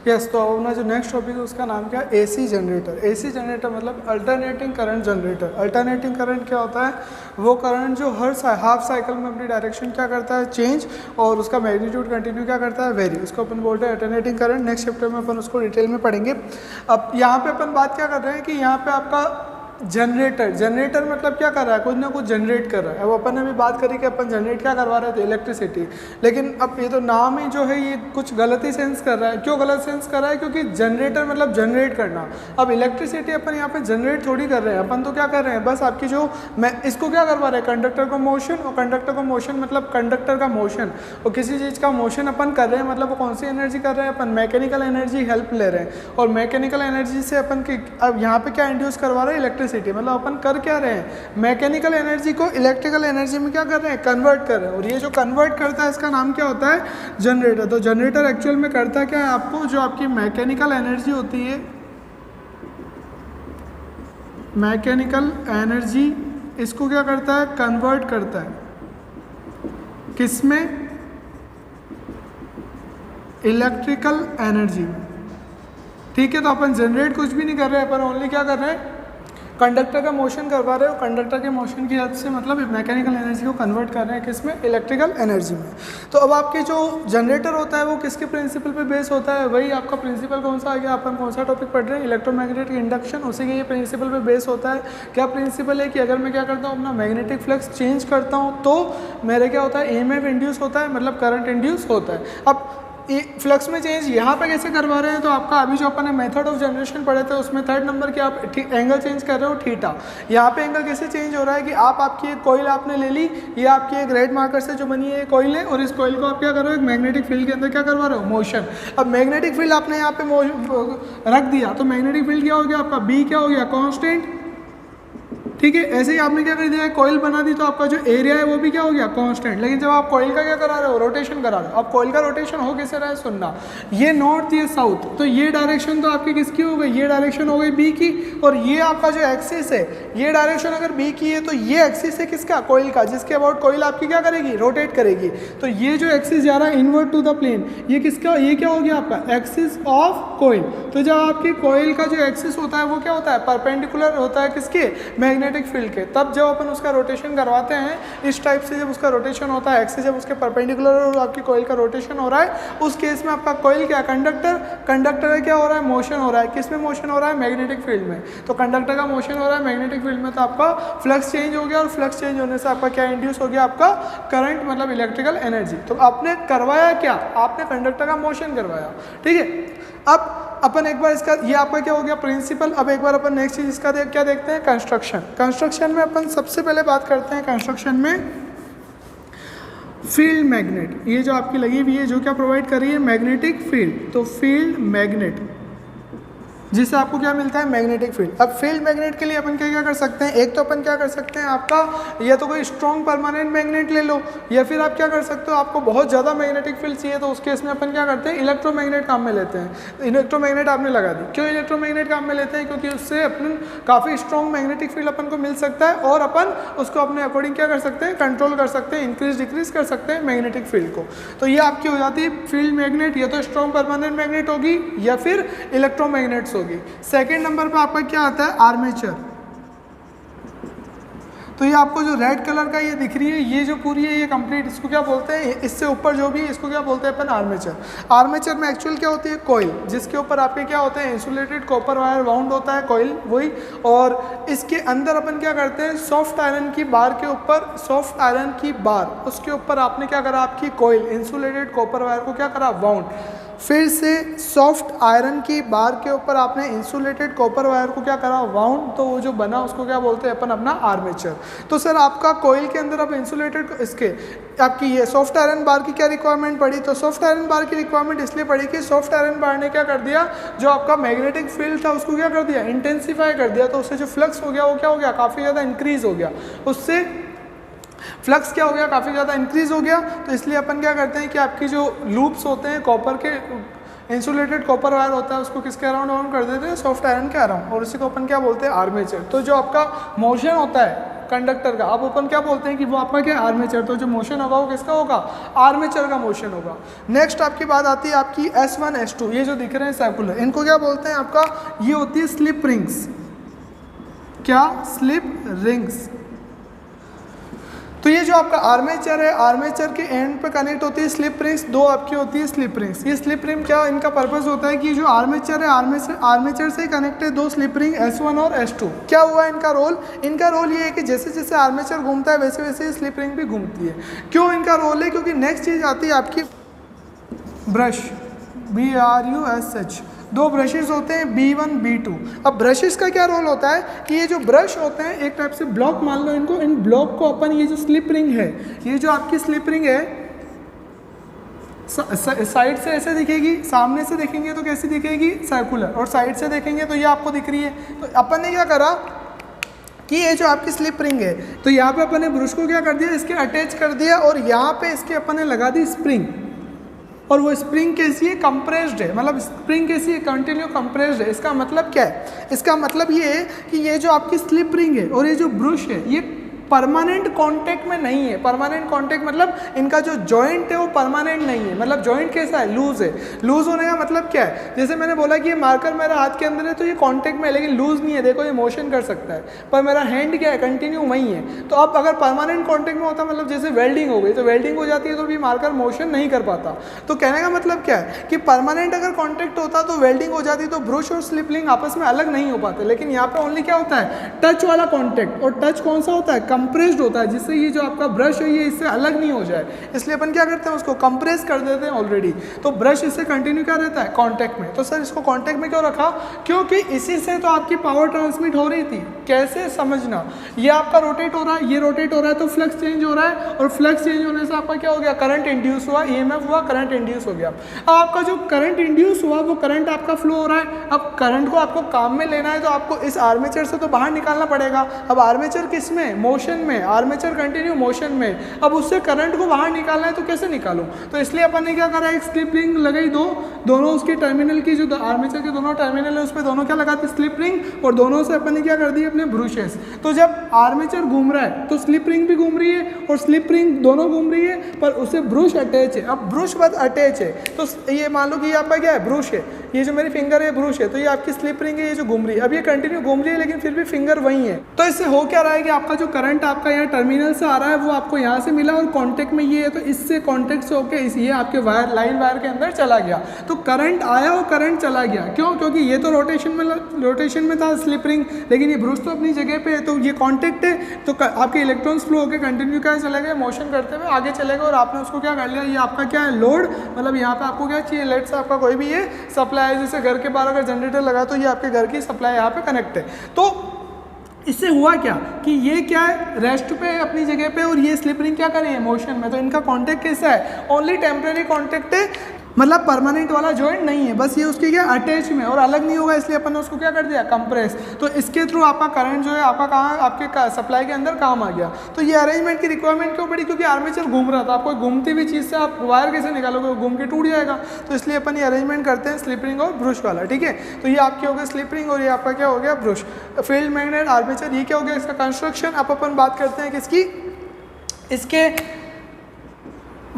यस, तो अपना जो नेक्स्ट टॉपिक है उसका नाम क्या है, एसी जनरेटर। एसी जनरेटर मतलब alternating current generator. Alternating current क्या होता है, वो करंट जो हर हाफ साइकिल में अपनी डायरेक्शन क्या करता है, चेंज, और उसका मैग्नीट्यूड कंटिन्यू क्या करता है, वेरी। उसको अपन बोलते हैं अल्टरनेटिंग करंट। नेक्स्ट चैप्टर में अपन उसको डिटेल में पढ़ेंगे। अब यहाँ पे अपन बात क्या कर रहे हैं कि यहाँ पे आपका जनरेटर, जनरेटर मतलब क्या कर रहा है, कुछ ना कुछ जनरेट कर रहा है। अब अपन ने भी बात करी कि अपन जनरेट क्या करवा रहे थे, इलेक्ट्रिसिटी। लेकिन अब ये तो नाम ही जो है ये कुछ गलत ही सेंस कर रहा है। क्यों गलत सेंस कर रहा है, क्योंकि जनरेटर मतलब जनरेट करना। अब इलेक्ट्रिसिटी अपन यहाँ पे जनरेट थोड़ी कर रहे हैं, अपन तो क्या कर रहे हैं, बस आपकी जो मैं इसको क्या करवा रहे हैं, कंडक्टर को मोशन। और कंडक्टर को मोशन मतलब कंडक्टर का मोशन, और किसी चीज़ का मोशन अपन कर रहे हैं मतलब वो कौन सी एनर्जी कर रहे हैं, अपन मैकेनिकल एनर्जी हेल्प ले रहे हैं। और मैकेनिकल एनर्जी से अपन की अब यहाँ पे क्या इंड्यूस करवा रहे हैं, इलेक्ट्रिसिटी। मतलब अपन कर क्या रहे हैं, मैकेनिकल एनर्जी को इलेक्ट्रिकल एनर्जी में क्या कर रहे हैं, कन्वर्ट कर रहे हैं। और ये जो कन्वर्ट करता है इसका नाम क्या होता है, जनरेटर। तो जनरेटर एक्चुअल में करता क्या है, आपको जो आपकी मैकेनिकल एनर्जी होती है, मैकेनिकल एनर्जी, इसको क्या करता है, कन्वर्ट करता है किसमें, इलेक्ट्रिकल एनर्जी में। ठीक है, तो अपन जनरेट कुछ भी नहीं कर रहे हैं, अपन ओनली क्या कर रहे हैं, कंडक्टर का मोशन करवा रहे हो। कंडक्टर के मोशन की हेल्प से मतलब मैकेनिकल एनर्जी को कन्वर्ट कर रहे हैं किसमें, इलेक्ट्रिकल एनर्जी में। तो अब आपके जो जनरेटर होता है वो किसके प्रिंसिपल पे बेस होता है, वही आपका प्रिंसिपल कौन सा आ गया, अपन कौन सा टॉपिक पढ़ रहे हैं, इलेक्ट्रोमैग्नेटिक इंडक्शन। उसी के ये प्रिंसिपल पे बेस होता है। क्या प्रिंसिपल है कि अगर मैं क्या करता हूँ, अपना मैग्नेटिक फ्लक्स चेंज करता हूँ तो मेरे क्या होता है, ईएमएफ इंड्यूस होता है, मतलब करंट इंड्यूस होता है। अब फ्लक्स में चेंज यहाँ पे कैसे करवा रहे हैं, तो आपका अभी जो अपन ने मेथड ऑफ जनरेशन पढ़े थे उसमें थर्ड नंबर के आप एंगल चेंज कर रहे हो, थीटा। यहाँ पे एंगल कैसे चेंज हो रहा है कि आपकी एक कॉइल आपने ले ली, ये आपकी एक रेड मार्कर से जो बनी है कॉइल है, और इस कॉइल को आप क्या कर रहे हो, एक मैग्नेटिक फील्ड के अंदर क्या करवा रहे हो, मोशन। अब मैग्नेटिक फील्ड आपने यहाँ पे रख दिया तो मैग्नेटिक फील्ड क्या हो गया आपका, बी क्या हो गया, कॉन्स्टेंट। ठीक है, ऐसे ही आपने क्या कर दिया, कॉइल बना दी तो आपका जो एरिया है वो भी क्या हो गया, कांस्टेंट। लेकिन जब आप कॉइल का क्या करा रहे हो, रोटेशन करा रहे हो। अब कॉइल का रोटेशन हो कैसे रहा है, सुनना, ये नॉर्थ ये साउथ, तो ये डायरेक्शन तो आपकी किसकी हो गई, ये डायरेक्शन हो गई बी की। और ये आपका जो एक्सिस है, ये डायरेक्शन अगर बी की है तो ये एक्सिस है किसका, कॉइल का, जिसके अबाउट कॉइल आपकी क्या करेगी, रोटेट करेगी। तो ये जो एक्सिस जा रहा है इनवर्ट टू द प्लेन, ये किसका, ये क्या हो गया आपका, एक्सिस ऑफ कॉइल। तो जब आपकी कॉइल का जो एक्सिस होता है वो क्या होता है, परपेंडिकुलर होता है किसके, मैग्नेटिक फील्ड के। तब जब अपन उसका रोटेशन करवाते हैं इस टाइप से, जब उसका रोटेशन होता है एक्सिस जब उसके परपेंडिकुलर और आपकी कॉइल का रोटेशन हो रहा है, उस केस में आपका कॉइल क्या, कंडक्टर क्या हो रहा है, मोशन हो रहा है। किस में मोशन हो रहा है, मैग्नेटिक फील्ड में। तो कंडक्टर का मोशन हो रहा है मैग्नेटिक फील्ड में, तो आपका फ्लक्स चेंज हो गया, और फ्लक्स चेंज होने से आपका क्या इंड्यूस हो गया, आपका करंट मतलब इलेक्ट्रिकल एनर्जी। तो आपने करवाया क्या, आपने कंडक्टर का मोशन करवाया। ठीक है, अब अपन एक बार इसका, ये आपका क्या हो गया प्रिंसिपल। अब एक बार अपन नेक्स्ट चीज इसका क्या देखते हैं, कंस्ट्रक्शन। कंस्ट्रक्शन में अपन सबसे पहले बात करते हैं, कंस्ट्रक्शन में फील्ड मैग्नेट, ये जो आपकी लगी हुई है जो क्या प्रोवाइड कर रही है, मैग्नेटिक फील्ड। तो फील्ड मैग्नेट जिससे आपको क्या मिलता है, मैग्नेटिक फील्ड। अब फील्ड मैग्नेट के लिए अपन क्या क्या कर सकते हैं, एक तो अपन क्या कर सकते हैं, आपका या तो कोई स्ट्रॉन्ग परमानेंट मैग्नेट ले लो, या फिर आप क्या कर सकते हो, आपको बहुत ज़्यादा मैग्नेटिक फील्ड चाहिए तो उस केस में अपन क्या करते हैं, इलेक्ट्रोमैग्नेट काम में लेते हैं। इलेक्ट्रोमैग्नेट आपने लगा दी, क्यों इलेक्ट्रोमैग्नेट काम में लेते हैं, क्योंकि उससे अपन काफ़ी स्ट्रॉन्ग मैग्नेटिक फील्ड अपन को मिल सकता है, और अपन उसको अपने अकॉर्डिंग क्या कर सकते हैं, कंट्रोल कर सकते हैं, इंक्रीज डिक्रीज कर सकते हैं मैग्नेटिक फील्ड को। तो ये आपकी हो जाती है फील्ड मैग्नेट, या तो स्ट्रॉन्ग परमानेंट मैग्नेट होगी या फिर इलेक्ट्रोमैग्नेट्स होगी। सेकेंड नंबर पर आपका क्या आता है, आर्मेचर। तो ये आपको जो रेड कलर का ये दिख रही है, ये जो पूरी है ये कंप्लीट, इसको क्या बोलते हैं, इससे ऊपर जो भी है इसको क्या बोलते हैं अपन, आर्मेचर। आर्मेचर में एक्चुअल क्या होती है, कॉइल, जिसके ऊपर आपके क्या होते हैं, इंसुलेटेड कॉपर वायर वाउंड होता है, कॉइल वही। और इसके अंदर अपन क्या करते हैं, सॉफ्ट आयरन की बार के ऊपर, सॉफ्ट आयरन की बार, उसके ऊपर आपने क्या करा, आपकी कॉइल इंसुलेटेड कॉपर वायर को क्या करा, वाउंड। फिर से सॉफ्ट आयरन की बार के ऊपर आपने इंसुलेटेड कॉपर वायर को क्या करा, वाउंड, तो वो जो बना उसको क्या बोलते हैं अपन, अपना आर्मेचर। तो सर आपका कोयल के अंदर अब इंसुलेटेड, इसके आपकी ये सॉफ्ट आयरन बार की क्या रिक्वायरमेंट पड़ी, तो सॉफ्ट आयरन बार की रिक्वायरमेंट इसलिए पड़ी कि सॉफ्ट आयरन बार ने क्या कर दिया, जो आपका मैग्नेटिक फील्ड था उसको क्या कर दिया, इंटेंसिफाई कर दिया, तो उससे जो फ्लक्स हो गया वो क्या हो गया, काफ़ी ज़्यादा इंक्रीज हो गया, उससे फ्लक्स क्या हो गया, काफ़ी ज़्यादा इंक्रीज हो गया। तो इसलिए अपन क्या करते हैं कि आपकी जो लूप्स होते हैं कॉपर के, इंसुलेटेड कॉपर वायर होता है उसको किसके अराउंड ऑन कर देते हैं, सॉफ्ट आयरन के अराउंड, और उसी को अपन क्या बोलते हैं, आर्मेचर। तो जो आपका मोशन होता है कंडक्टर का, अब अपन क्या बोलते हैं कि वो आपका क्या, आर्मेचर। तो जो मोशन होगा वो किसका होगा, आर्मेचर का मोशन होगा। नेक्स्ट आपकी बात आती है आपकी S1 S2, ये जो दिख रहे हैं सर्कुलर, इनको क्या बोलते हैं, आपका ये होती है स्लिप रिंग्स। क्या, स्लिप रिंग्स। तो ये जो आपका आर्मेचर है, आर्मेचर के एंड पे कनेक्ट होती है स्लिप रिंग्स, दो आपकी होती है स्लिप रिंग्स। ये स्लिप रिंग क्या, इनका पर्पस होता है कि जो आर्मेचर है, आर्मेचर से कनेक्ट है दो स्लिप रिंग S1 और S2। क्या हुआ इनका रोल, इनका रोल ये है कि जैसे जैसे आर्मेचर घूमता है वैसे वैसे स्लिप रिंग भी घूमती है। क्यों इनका रोल है, क्योंकि नेक्स्ट चीज आती है आपकी ब्रश, BRUSH, दो ब्रशेस होते हैं B1 B2। अब ब्रशेस का क्या रोल होता है कि ये जो ब्रश होते हैं एक टाइप से ब्लॉक मान लो इनको, इन ब्लॉक को अपन, ये जो स्लिप रिंग है, ये जो आपकी स्लिप रिंग है साइड से ऐसे दिखेगी, सामने से देखेंगे तो कैसी दिखेगी, सर्कुलर, और साइड से देखेंगे तो ये आपको दिख रही है। तो अपन ने क्या करा कि ये जो आपकी स्लिप रिंग है, तो यहाँ पे अपन ने ब्रश को क्या कर दिया, इसके अटैच कर दिया, और यहाँ पे इसके अपन ने लगा दी स्प्रिंग, और वो स्प्रिंग कैसी है, कंप्रेस्ड है, मतलब स्प्रिंग कैसी है, कंटिन्यू कंप्रेस्ड है। इसका मतलब क्या है, इसका मतलब ये है कि ये जो आपकी स्लिप रिंग है और ये जो ब्रश है ये परमानेंट कांटेक्ट में नहीं है। परमानेंट कांटेक्ट मतलब इनका जो जॉइंट है वो परमानेंट नहीं है। मतलब जॉइंट कैसा है, लूज है। लूज होने का मतलब क्या है, जैसे मैंने बोला कि ये मार्कर मेरा हाथ के अंदर है तो ये कांटेक्ट में है लेकिन लूज नहीं है, देखो ये मोशन कर सकता है, पर मेरा हैंड क्या है, कंटिन्यू वही है। तो अब अगर परमानेंट कांटेक्ट में होता, मतलब जैसे वेल्डिंग हो गई, तो वेल्डिंग हो जाती है तो भी मार्कर मोशन नहीं कर पाता। तो कहने का मतलब क्या है कि परमानेंट अगर कॉन्टेक्ट होता तो वेल्डिंग हो जाती, तो ब्रश और स्लिप रिंग आपस में अलग नहीं हो पाते। लेकिन यहाँ पे ओनली क्या होता है, टच वाला कॉन्टेक्ट, और टच कौन सा होता है, कंप्रेस्ड होता है, जिससे ये जो आपका ब्रश है ये इससे अलग नहीं हो जाए। इसलिए अपन क्या करते हैं, उसको कंप्रेस कर देते हैं ऑलरेडी, तो ब्रश इससे कंटिन्यू क्या रहता है, कांटेक्ट में। तो सर इसको कांटेक्ट में क्यों रखा, क्योंकि इसी से तो आपकी पावर ट्रांसमिट हो रही थी। कैसे समझना, ये आपका रोटेट हो रहा है, ये रोटेट हो रहा है तो फ्लक्स चेंज हो रहा है, और फ्लक्स चेंज होने से आपका क्या हो गया, करंट इंड्यूस हुआ, EMF हुआ, करंट इंड्यूस हो गया। अब आपका जो करंट इंड्यूस हुआ वो करंट आपका फ्लो हो रहा है। अब करंट को आपको काम में लेना है तो आपको इस आर्मेचर से तो बाहर निकालना पड़ेगा। अब आर्मेचर किस में, मोशन में, आर्मेचर कंटिन्यू मोशन में। अब उससे करंट को बाहर निकालना है तो कैसे निकालूं, तो इसलिए अपन ने क्या करा, एक स्लिप रिंग लगाई, दोनों उसके टर्मिनल की, जो आर्मेचर के दोनों टर्मिनल है उस पर दोनों क्या लगाते, स्लिप रिंग, और दोनों से अपन ने क्या कर दिया, अपने ब्रशेस। तो जब आर्मेचर घूम रहा है तो स्लिप रिंग भी घूम रही है और स्लिप रिंग दोनों घूम रही है, पर उसे ब्रश अटैच है। अब ब्रश बस अटैच है, तो ये मान लो कि ये आपका क्या है, ब्रश है, ये जो मेरी फिंगर है ब्रश है, तो ये आपकी स्लिप रिंग है, ये जो घूम रही है। अब ये कंटिन्यू घूम रही है लेकिन फिर भी फिंगर वही है। तो इससे हो क्या रहा है कि आपका जो करंट आपका यहाँ टर्मिनल से आ रहा है वो आपको यहाँ से मिला, और कांटेक्ट में ये है, तो इससे कांटेक्ट से होके ये आपके वायर, लाइन वायर के अंदर चला गया, तो करंट आया और करंट चला गया। क्यों, क्योंकि ये तो रोटेशन में था स्लिप रिंग, लेकिन ये ब्रश तो अपनी जगह पे है, तो ये कांटेक्ट है, तो आपके इलेक्ट्रॉन्स फ्लो होकर कंटिन्यू क्या चले गए, मोशन करते हुए आगे चले गए, और आपने उसको क्या कर लिया, ये आपका क्या है, लोड। मतलब यहाँ पे आपको क्या चाहिए, लेट से आपका कोई भी ये सप्लाई है, जैसे घर के बाहर अगर जनरेटर लगा तो ये आपके घर की सप्लाई यहाँ पे कनेक्ट है। तो इससे हुआ क्या कि ये क्या है, रेस्ट पे अपनी जगह पे, और ये स्लिप रिंग क्या कर रही है, मोशन में। तो इनका कांटेक्ट कैसा है, ओनली टेम्परेरी कांटेक्ट है, मतलब परमानेंट वाला जॉइंट नहीं है, बस ये उसकी क्या अटैच में, और अलग नहीं होगा, इसलिए अपन ने उसको क्या कर दिया, कंप्रेस। तो इसके थ्रू आपका करंट जो है आपका कहाँ, आपके सप्लाई के अंदर काम आ गया। तो ये अरेंजमेंट की रिक्वायरमेंट क्यों पड़ी, क्योंकि आर्मेचर घूम रहा था, आपको घूमती हुई चीज़ से आप वायर कैसे निकालोगे, घूम के टूट जाएगा। तो इसलिए अपन ये अरेंजमेंट करते हैं स्लिप रिंग और ब्रश वाला, ठीक है। तो ये आपकी हो गया स्लिप रिंग, और ये आपका क्या हो गया, ब्रश। फील्ड मैग्नेट, आर्मेचर, ये क्या हो गया, इसका कंस्ट्रक्शन। अब अपन बात करते हैं किसकी, इसके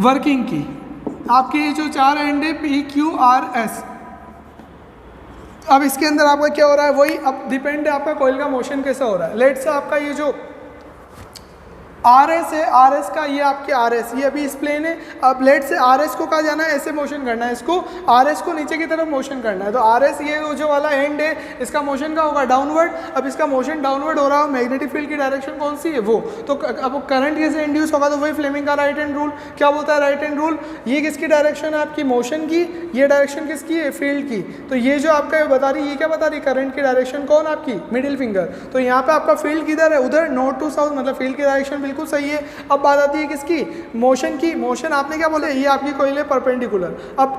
वर्किंग की। आपके ये जो चार एंड है PQRS, अब इसके अंदर आपका क्या हो रहा है, वही अब डिपेंड है आपका कोयल का मोशन कैसा हो रहा है। लेट से आपका ये जो आर एस है, आर एस का ये आपके आर एस, ये अभी इस प्लेन है। अब लेट से आर एस को कहा जाना है, ऐसे मोशन करना है इसको, आर एस को नीचे की तरफ मोशन करना है। तो आर एस ये जो वाला एंड है, इसका मोशन का होगा डाउनवर्ड। अब इसका मोशन डाउनवर्ड हो रहा है, मैग्नेटिक फील्ड की डायरेक्शन कौन सी है वो, तो अब करंट कैसे इंड्यूस होगा, तो वही फ्लेमिंग का राइट हैंड रूल। क्या बोलता है राइट हैंड रूल, ये किसकी डायरेक्शन है आपकी मोशन की, ये डायरेक्शन किसकी है फील्ड की। तो ये जो आपका बता रही, ये क्या बता रही, करंट की डायरेक्शन कौन आपकी मिडिल फिंगर। तो यहाँ पे आपका फील्ड किधर है, उधर नॉर्थ टू साउथ, मतलब फील्ड की डायरेक्शन बिल्कुल सही है। अब बात आती है किसकी, मोशन की। मोशन आपने क्या बोला, ये आपकी कॉइल है परपेंडिकुलर। अब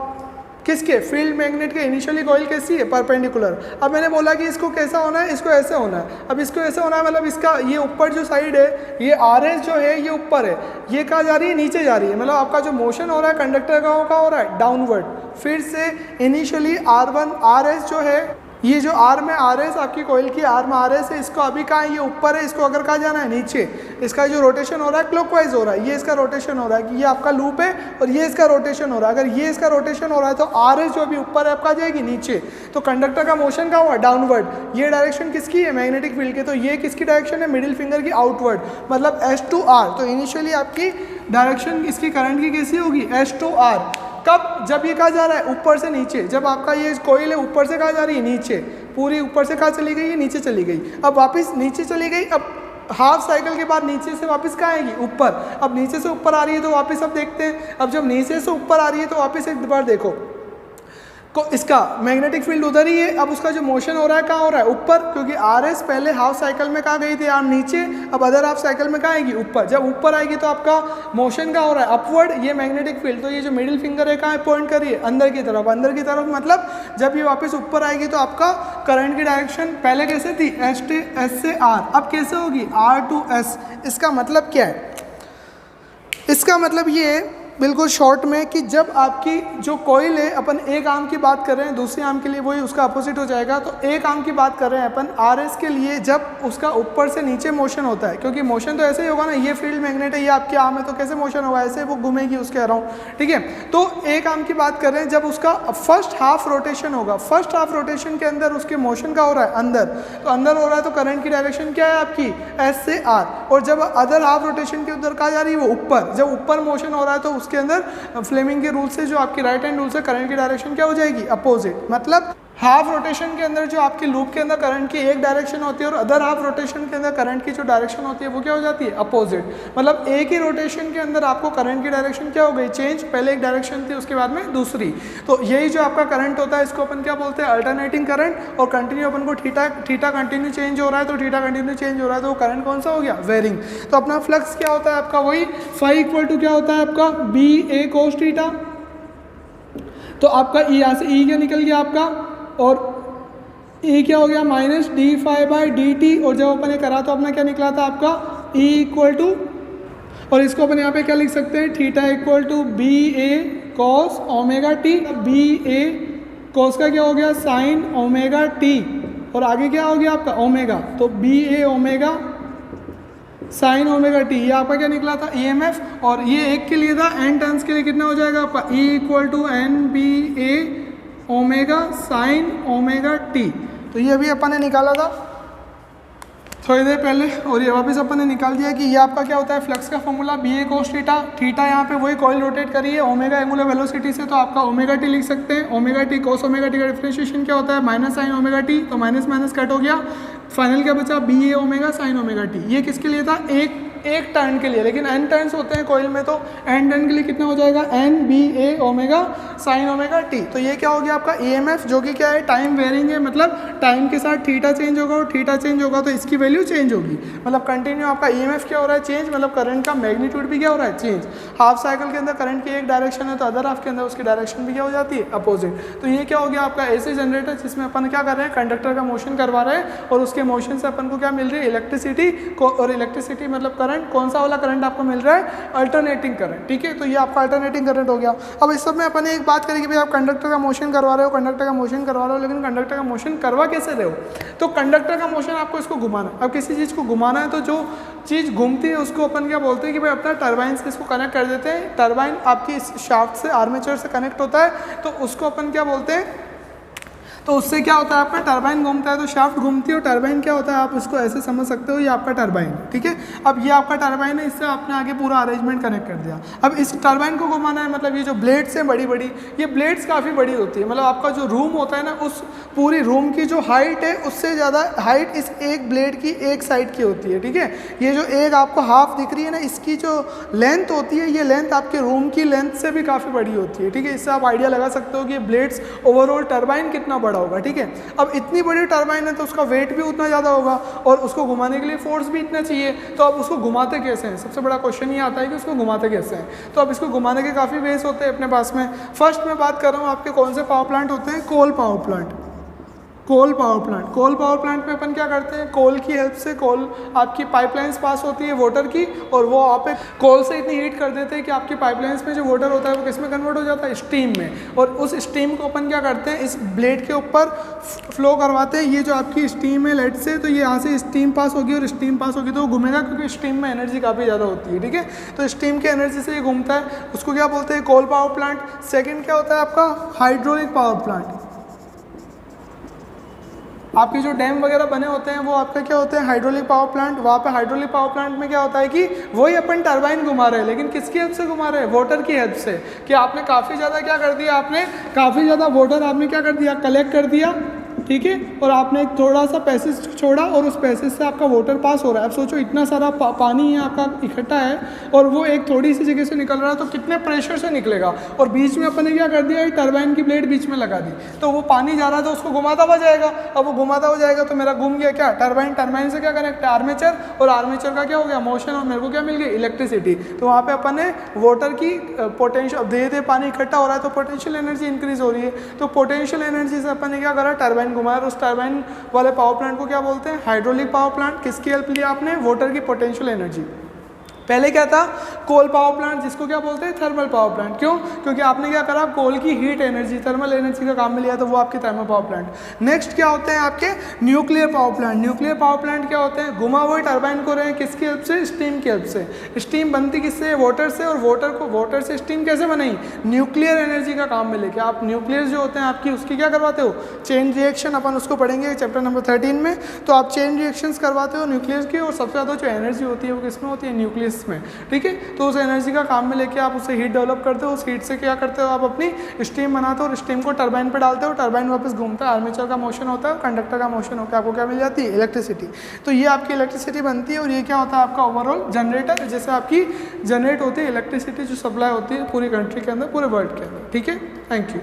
किसके, फील्ड मैग्नेट के इनिशियली कॉइल कैसी है, परपेंडिकुलर। अब मैंने बोला कि इसको कैसा होना है, इसको ऐसे होना है। अब इसको ऐसे होना है मतलब इसका ये ऊपर जो साइड है, ये आर एस जो है ये ऊपर है, ये कहाँ जा रही है, नीचे जा रही है। मतलब आपका जो मोशन हो रहा है कंडक्टर का, वो कहाँ हो रहा है, डाउनवर्ड। फिर से इनिशियली R1 आर एस जो है, ये जो आर में आर एस आपकी कोयल की आर में आर एस है, इसको अभी कहाँ है, ये ऊपर है, इसको अगर कहाँ जाना है, नीचे। इसका जो रोटेशन हो रहा है क्लॉकवाइज हो रहा है, ये इसका रोटेशन हो रहा है कि ये आपका लूप है और ये इसका रोटेशन हो रहा है। अगर ये इसका रोटेशन हो रहा है तो आर एस जो अभी ऊपर है आपका जाएगी नीचे। तो कंडक्टर का मोशन कहाँ हुआ, डाउनवर्ड। ये डायरेक्शन किसकी है, मैग्नेटिक फील्ड की। तो ये किसकी डायरेक्शन है, मिडिल फिंगर की आउटवर्ड, मतलब एस टू आर। तो इनिशियली आपकी डायरेक्शन इसकी करंट की कैसी होगी, एस टू आर। कब, जब ये कहाँ जा रहा है, ऊपर से नीचे। जब आपका ये कोयल है ऊपर से कहाँ जा रही है, नीचे, पूरी ऊपर से कहाँ चली गई है, नीचे चली गई। अब वापस नीचे चली गई, अब हाफ साइकिल के बाद नीचे से वापस कहाँ आएगी, ऊपर। अब नीचे से ऊपर आ रही है तो वापस अब देखते हैं। अब जब नीचे से ऊपर आ रही है तो वापस एक बार देखो को इसका मैग्नेटिक फील्ड उधर ही है। अब उसका जो मोशन हो रहा है कहाँ हो रहा है, ऊपर, क्योंकि आर एस पहले हाफ साइकिल में कहाँ गई थी, आर नीचे। अब अदर हाफ साइकिल में कहाँ आएगी, ऊपर। जब ऊपर आएगी तो आपका मोशन कहाँ हो रहा है, अपवर्ड। ये मैग्नेटिक फील्ड, तो ये जो मिडिल फिंगर है कहाँ पॉइंट कर रही है, अंदर की तरफ। अंदर की तरफ मतलब जब ये वापस ऊपर आएगी तो आपका करंट की डायरेक्शन पहले कैसे थी, एस से आर, अब कैसे होगी, आर टू एस। इसका मतलब क्या है, इसका मतलब ये है बिल्कुल शॉर्ट में कि जब आपकी जो कॉइल है, अपन एक आर्म की बात कर रहे हैं, दूसरी आर्म के लिए वही उसका अपोजिट हो जाएगा। तो एक आर्म की बात कर रहे हैं अपन आर एस के लिए, जब उसका ऊपर से नीचे मोशन होता है, क्योंकि मोशन तो ऐसे ही होगा ना, ये फील्ड मैग्नेट है, ये आपकी आर्म है, तो कैसे मोशन होगा, ऐसे वो घूमेगी उसके अराउंड, ठीक है। तो एक आर्म की बात कर रहे हैं, जब उसका फर्स्ट हाफ रोटेशन होगा, फर्स्ट हाफ रोटेशन के अंदर उसके मोशन का हो रहा है अंदर, तो अंदर हो रहा है तो करंट की डायरेक्शन क्या है आपकी, एस से आर। और जब अदर हाफ रोटेशन के उधर कहाँ जा रही है, वो ऊपर। जब ऊपर मोशन हो रहा है तो उसके अंदर फ्लेमिंग के रूल से, जो आपकी राइट हैंड रूल से, करंट की डायरेक्शन क्या हो जाएगी, अपोजिट। मतलब हाफ रोटेशन के अंदर जो आपकी लूप के अंदर करंट की एक डायरेक्शन होती है और अदर हाफ रोटेशन के अंदर करंट की जो डायरेक्शन होती है वो क्या हो जाती है, अपोजिट। मतलब एक ही रोटेशन के अंदर आपको करंट की डायरेक्शन क्या हो गई, चेंज। पहले एक डायरेक्शन थी, उसके बाद में दूसरी। तो यही जो आपका करंट होता है, इसको अपन क्या बोलते हैं, अल्टरनेटिंग करंट। और कंटिन्यू अपन को थीटा कंटिन्यू चेंज हो रहा है, तो थीटा कंटिन्यू चेंज हो रहा है, तो वो करंट कौन सा हो गया, वेरिंग। तो अपना फ्लक्स क्या होता है आपका, वही फाई इक्वल टू क्या होता है आपका, बी ए कोस थीटा। तो आपका यहाँ से ई क्या निकल गया आपका, और ई क्या हो गया, minus d phi by d t. और जब अपन ने करा तो अपना क्या निकला था आपका, ई इक्वल टू, और इसको अपन यहाँ पे क्या लिख सकते हैं, theta equal to B A cos omega t. B A cos का क्या हो गया, साइन ओमेगा टी, और आगे क्या हो गया आपका, ओमेगा। तो B A omega sine omega T, ये आपका क्या निकला था, EMF। और ये एक के लिए था, एन टर्न्स के लिए कितना हो जाएगा आपका, E equal to N B A omega sine omega t. तो ये अभी अपन ने निकाला था थोड़ी देर पहले, और ये वापस अपन ने निकाल दिया कि ये आपका क्या होता है, फ्लक्स का formula B A cos theta. Theta यहाँ पे वही कॉइल रोटेट करी है ओमेगा एंगुलर वेलोसिटी से, तो आपका ओमेगा टी लिख सकते हैं। Omega t cos omega T का डिफरेंशिएशन क्या होता है, माइनस साइन ओमेगा टी। तो माइनस माइनस कट हो गया, फाइनल क्या बचा, B A omega sine omega T. ये किसके लिए था, एक टर्न के लिए, लेकिन एन टर्न्स होते हैं कोइल में, तो एन टर्न के लिए कितना हो जाएगा, N B A omega sine omega t. तो ये क्या हो गया आपका EMF, जो कि क्या है, टाइम वेरिंग है। मतलब टाइम के साथ थीटा चेंज होगा, और थीटा चेंज होगा तो इसकी वैल्यू चेंज होगी। मतलब कंटिन्यू आपका EMF क्या हो रहा है, चेंज। मतलब करंट का मैग्नीट्यूड भी क्या हो रहा है, चेंज। हाफ साइकिल के अंदर करंट की एक डायरेक्शन है, तो अदर हाफ के अंदर उसकी डायरेक्शन भी क्या हो जाती है, अपोजिट। तो ये क्या हो गया आपका AC जनरेटर, जिसमें अपन क्या कर रहे हैं, कंडक्टर का मोशन करवा रहे हैं, और उसके मोशन से अपन को क्या मिल रही है, इलेक्ट्रिसिटी को। और इलेक्ट्रिसिटी मतलब करंट, कौन सा वाला करंट आपको मिल रहा है, अल्टरनेटिंग करंट, ठीक है। तो ये आपका अल्टरनेटिंग करंट हो गया। अब इस सब में अपन एक बात करें कि भाई आप कंडक्टर का मोशन करवा रहे हो, कंडक्टर का मोशन करवा रहे हो, लेकिन कंडक्टर का मोशन करवा कैसे रहे हो। तो कंडक्टर का मोशन आपको इसको घुमाना है। अब किसी चीज़ को घुमाना है तो जो चीज़ घूमती है उसको अपन क्या बोलते हैं कि भाई अपना टरबाइन से इसको कनेक्ट कर देते हैं। टरबाइन आपकी इस शाफ्ट से, आर्मेचर से कनेक्ट होता है, तो उसको अपन क्या बोलते हैं, तो उससे क्या होता है, आपका टरबाइन घूमता है, तो शाफ्ट घूमती है और टरबाइन क्या होता है, आप इसको ऐसे समझ सकते हो, ये आपका टरबाइन है, ठीक है। अब ये आपका टरबाइन है, इससे आपने आगे पूरा अरेंजमेंट कनेक्ट कर दिया। अब इस टरबाइन को घुमाना है, मतलब ये जो ब्लेड्स हैं बड़ी बड़ी, ये ब्लेड्स काफ़ी बड़ी होती है, मतलब आपका जो रूम होता है ना, उस पूरी रूम की जो हाइट है उससे ज़्यादा हाइट इस एक ब्लेड की एक साइड की होती है, ठीक है। ये जो एक आपको हाफ दिख रही है ना, इसकी जो लेंथ होती है, ये लेंथ आपके रूम की लेंथ से भी काफ़ी बड़ी होती है, ठीक है। इससे आप आइडिया लगा सकते हो कि ब्लेड्स ओवरऑल टरबाइन कितना बड़ा होगा, ठीक है। अब इतनी बड़ी टरबाइन है तो उसका वेट भी उतना ज़्यादा होगा और उसको घुमाने के लिए फोर्स भी इतना चाहिए, तो अब उसको घुमाते कैसे हैं, सबसे बड़ा क्वेश्चन ये आता है कि उसको घुमाते कैसे हैं। तो अब इसको घुमाने के काफ़ी वेज होते हैं अपने पास में। फर्स्ट मैं बात कर रहा हूँ आपके कौन से पावर प्लांट होते हैं, coal power plant. Coal power plant, coal power plant में अपन क्या करते हैं, कोल की हेल्प से, कोल आपकी पाइपलाइंस पास होती है वाटर की, और वो आप एक कोल से इतनी हीट कर देते हैं कि आपकी पाइपलाइंस में जो वाटर होता है वो किस में कन्वर्ट हो जाता है, स्टीम में। और उस स्टीम को अपन क्या करते हैं, इस ब्लेड के ऊपर फ्लो करवाते हैं। ये जो आपकी स्टीम है लेट से, तो ये यहाँ से स्टीम पास होगी और स्टीम पास होगी तो वो घूमेगा, क्योंकि स्टीम में एनर्जी काफ़ी ज़्यादा होती है, ठीक है। तो स्टीम की एनर्जी से ये घूमता है, उसको क्या बोलते हैं, कोल पावर प्लांट। सेकेंड क्या होता है आपका, हाइड्रोलिक पावर प्लांट। आपके जो डैम वगैरह बने होते हैं वो आपका क्या होते हैं, हाइड्रोलिक पावर प्लांट। वहाँ पे हाइड्रोलिक पावर प्लांट में क्या होता है कि वही अपन टरबाइन घुमा रहे हैं, लेकिन किसकी हेल्प से घुमा रहे हैं, वाटर की हेल्प से। कि आपने काफ़ी ज़्यादा क्या कर दिया, आपने काफ़ी ज़्यादा वाटर आपने क्या कर दिया, कलेक्ट कर दिया, ठीक है। और आपने एक थोड़ा सा पैसेज छोड़ा और उस पैसेज से आपका वाटर पास हो रहा है। अब सोचो इतना सारा पानी है आपका इकट्ठा है और वो एक थोड़ी सी जगह से निकल रहा है, तो कितने प्रेशर से निकलेगा। और बीच में अपन ने क्या कर दिया, टरबाइन की ब्लेड बीच में लगा दी, तो वो पानी जा रहा था उसको घुमाता हुआ जाएगा। अब वो घुमाता हो जाएगा तो मेरा घूम गया क्या, टरबाइन। टरबाइन से क्या कनेक्ट है, आर्मेचर, और आर्मेचर का क्या हो गया, मोशन, और मेरे को क्या मिल गई, इलेक्ट्रिसिटी। तो वहाँ पे अपन ने वाटर की पोटेंशियल, धीरे धीरे पानी इकट्ठा हो रहा है तो पोटेंशियल एनर्जी इंक्रीज हो रही है। तो पोटेंशियल एनर्जी से अपन ने क्या करा, टरबाइन घुमाया। उस टरबाइन वाले पावर प्लांट को क्या बोलते हैं, हाइड्रोलिक पावर प्लांट। किसकी हेल्प लिया आपने, वाटर की पोटेंशियल एनर्जी। पहले क्या था, कोल पावर प्लांट, जिसको क्या बोलते हैं, थर्मल पावर प्लांट। क्यों, क्योंकि आपने क्या करा, कोल की हीट एनर्जी, थर्मल एनर्जी का काम में लिया, तो वो आपके थर्मल पावर प्लांट। नेक्स्ट क्या होते हैं आपके, nuclear power plant. Nuclear power plant क्या होते हैं, घुमा हुए टरबाइन को रहे हैं, किसकी हेल्प से, स्टीम की हेल्प से। स्टीम बनती किससे, वाटर से, और वाटर से स्टीम कैसे बनाई, न्यूक्लियर एनर्जी का काम में लेके। आप न्यूक्लियर जो होते हैं आपकी, उसकी क्या करवाते हो, चेन रिएक्शन, अपन उसको पढ़ेंगे चैप्टर नंबर 13 में। तो आप चेन रिएक्शंस करवाते हो न्यूक्लियस की, और सबसे ज़्यादा जो एनर्जी होती है वो किसमें होती है, न्यूक्लियस में, ठीक है। तो उस एनर्जी का काम में लेके आप उससे हीट डेवलप करते हो, उस हीट से क्या करते हो, आप अपनी स्टीम बनाते हो, और स्टीम को टरबाइन पे डालते हो, टरबाइन वापस घूमता है, आर्मेचर का मोशन होता है, कंडक्टर का मोशन होकर आपको क्या मिल जाती है, इलेक्ट्रिसिटी। तो ये आपकी इलेक्ट्रिसिटी बनती है, और ये क्या होता है आपका ओवरऑल जनरेटर, जैसे आपकी जनरेट होती है इलेक्ट्रिसिटी, जो सप्लाई होती है पूरी कंट्री के अंदर, पूरे वर्ल्ड के अंदर, ठीक है। Thank you.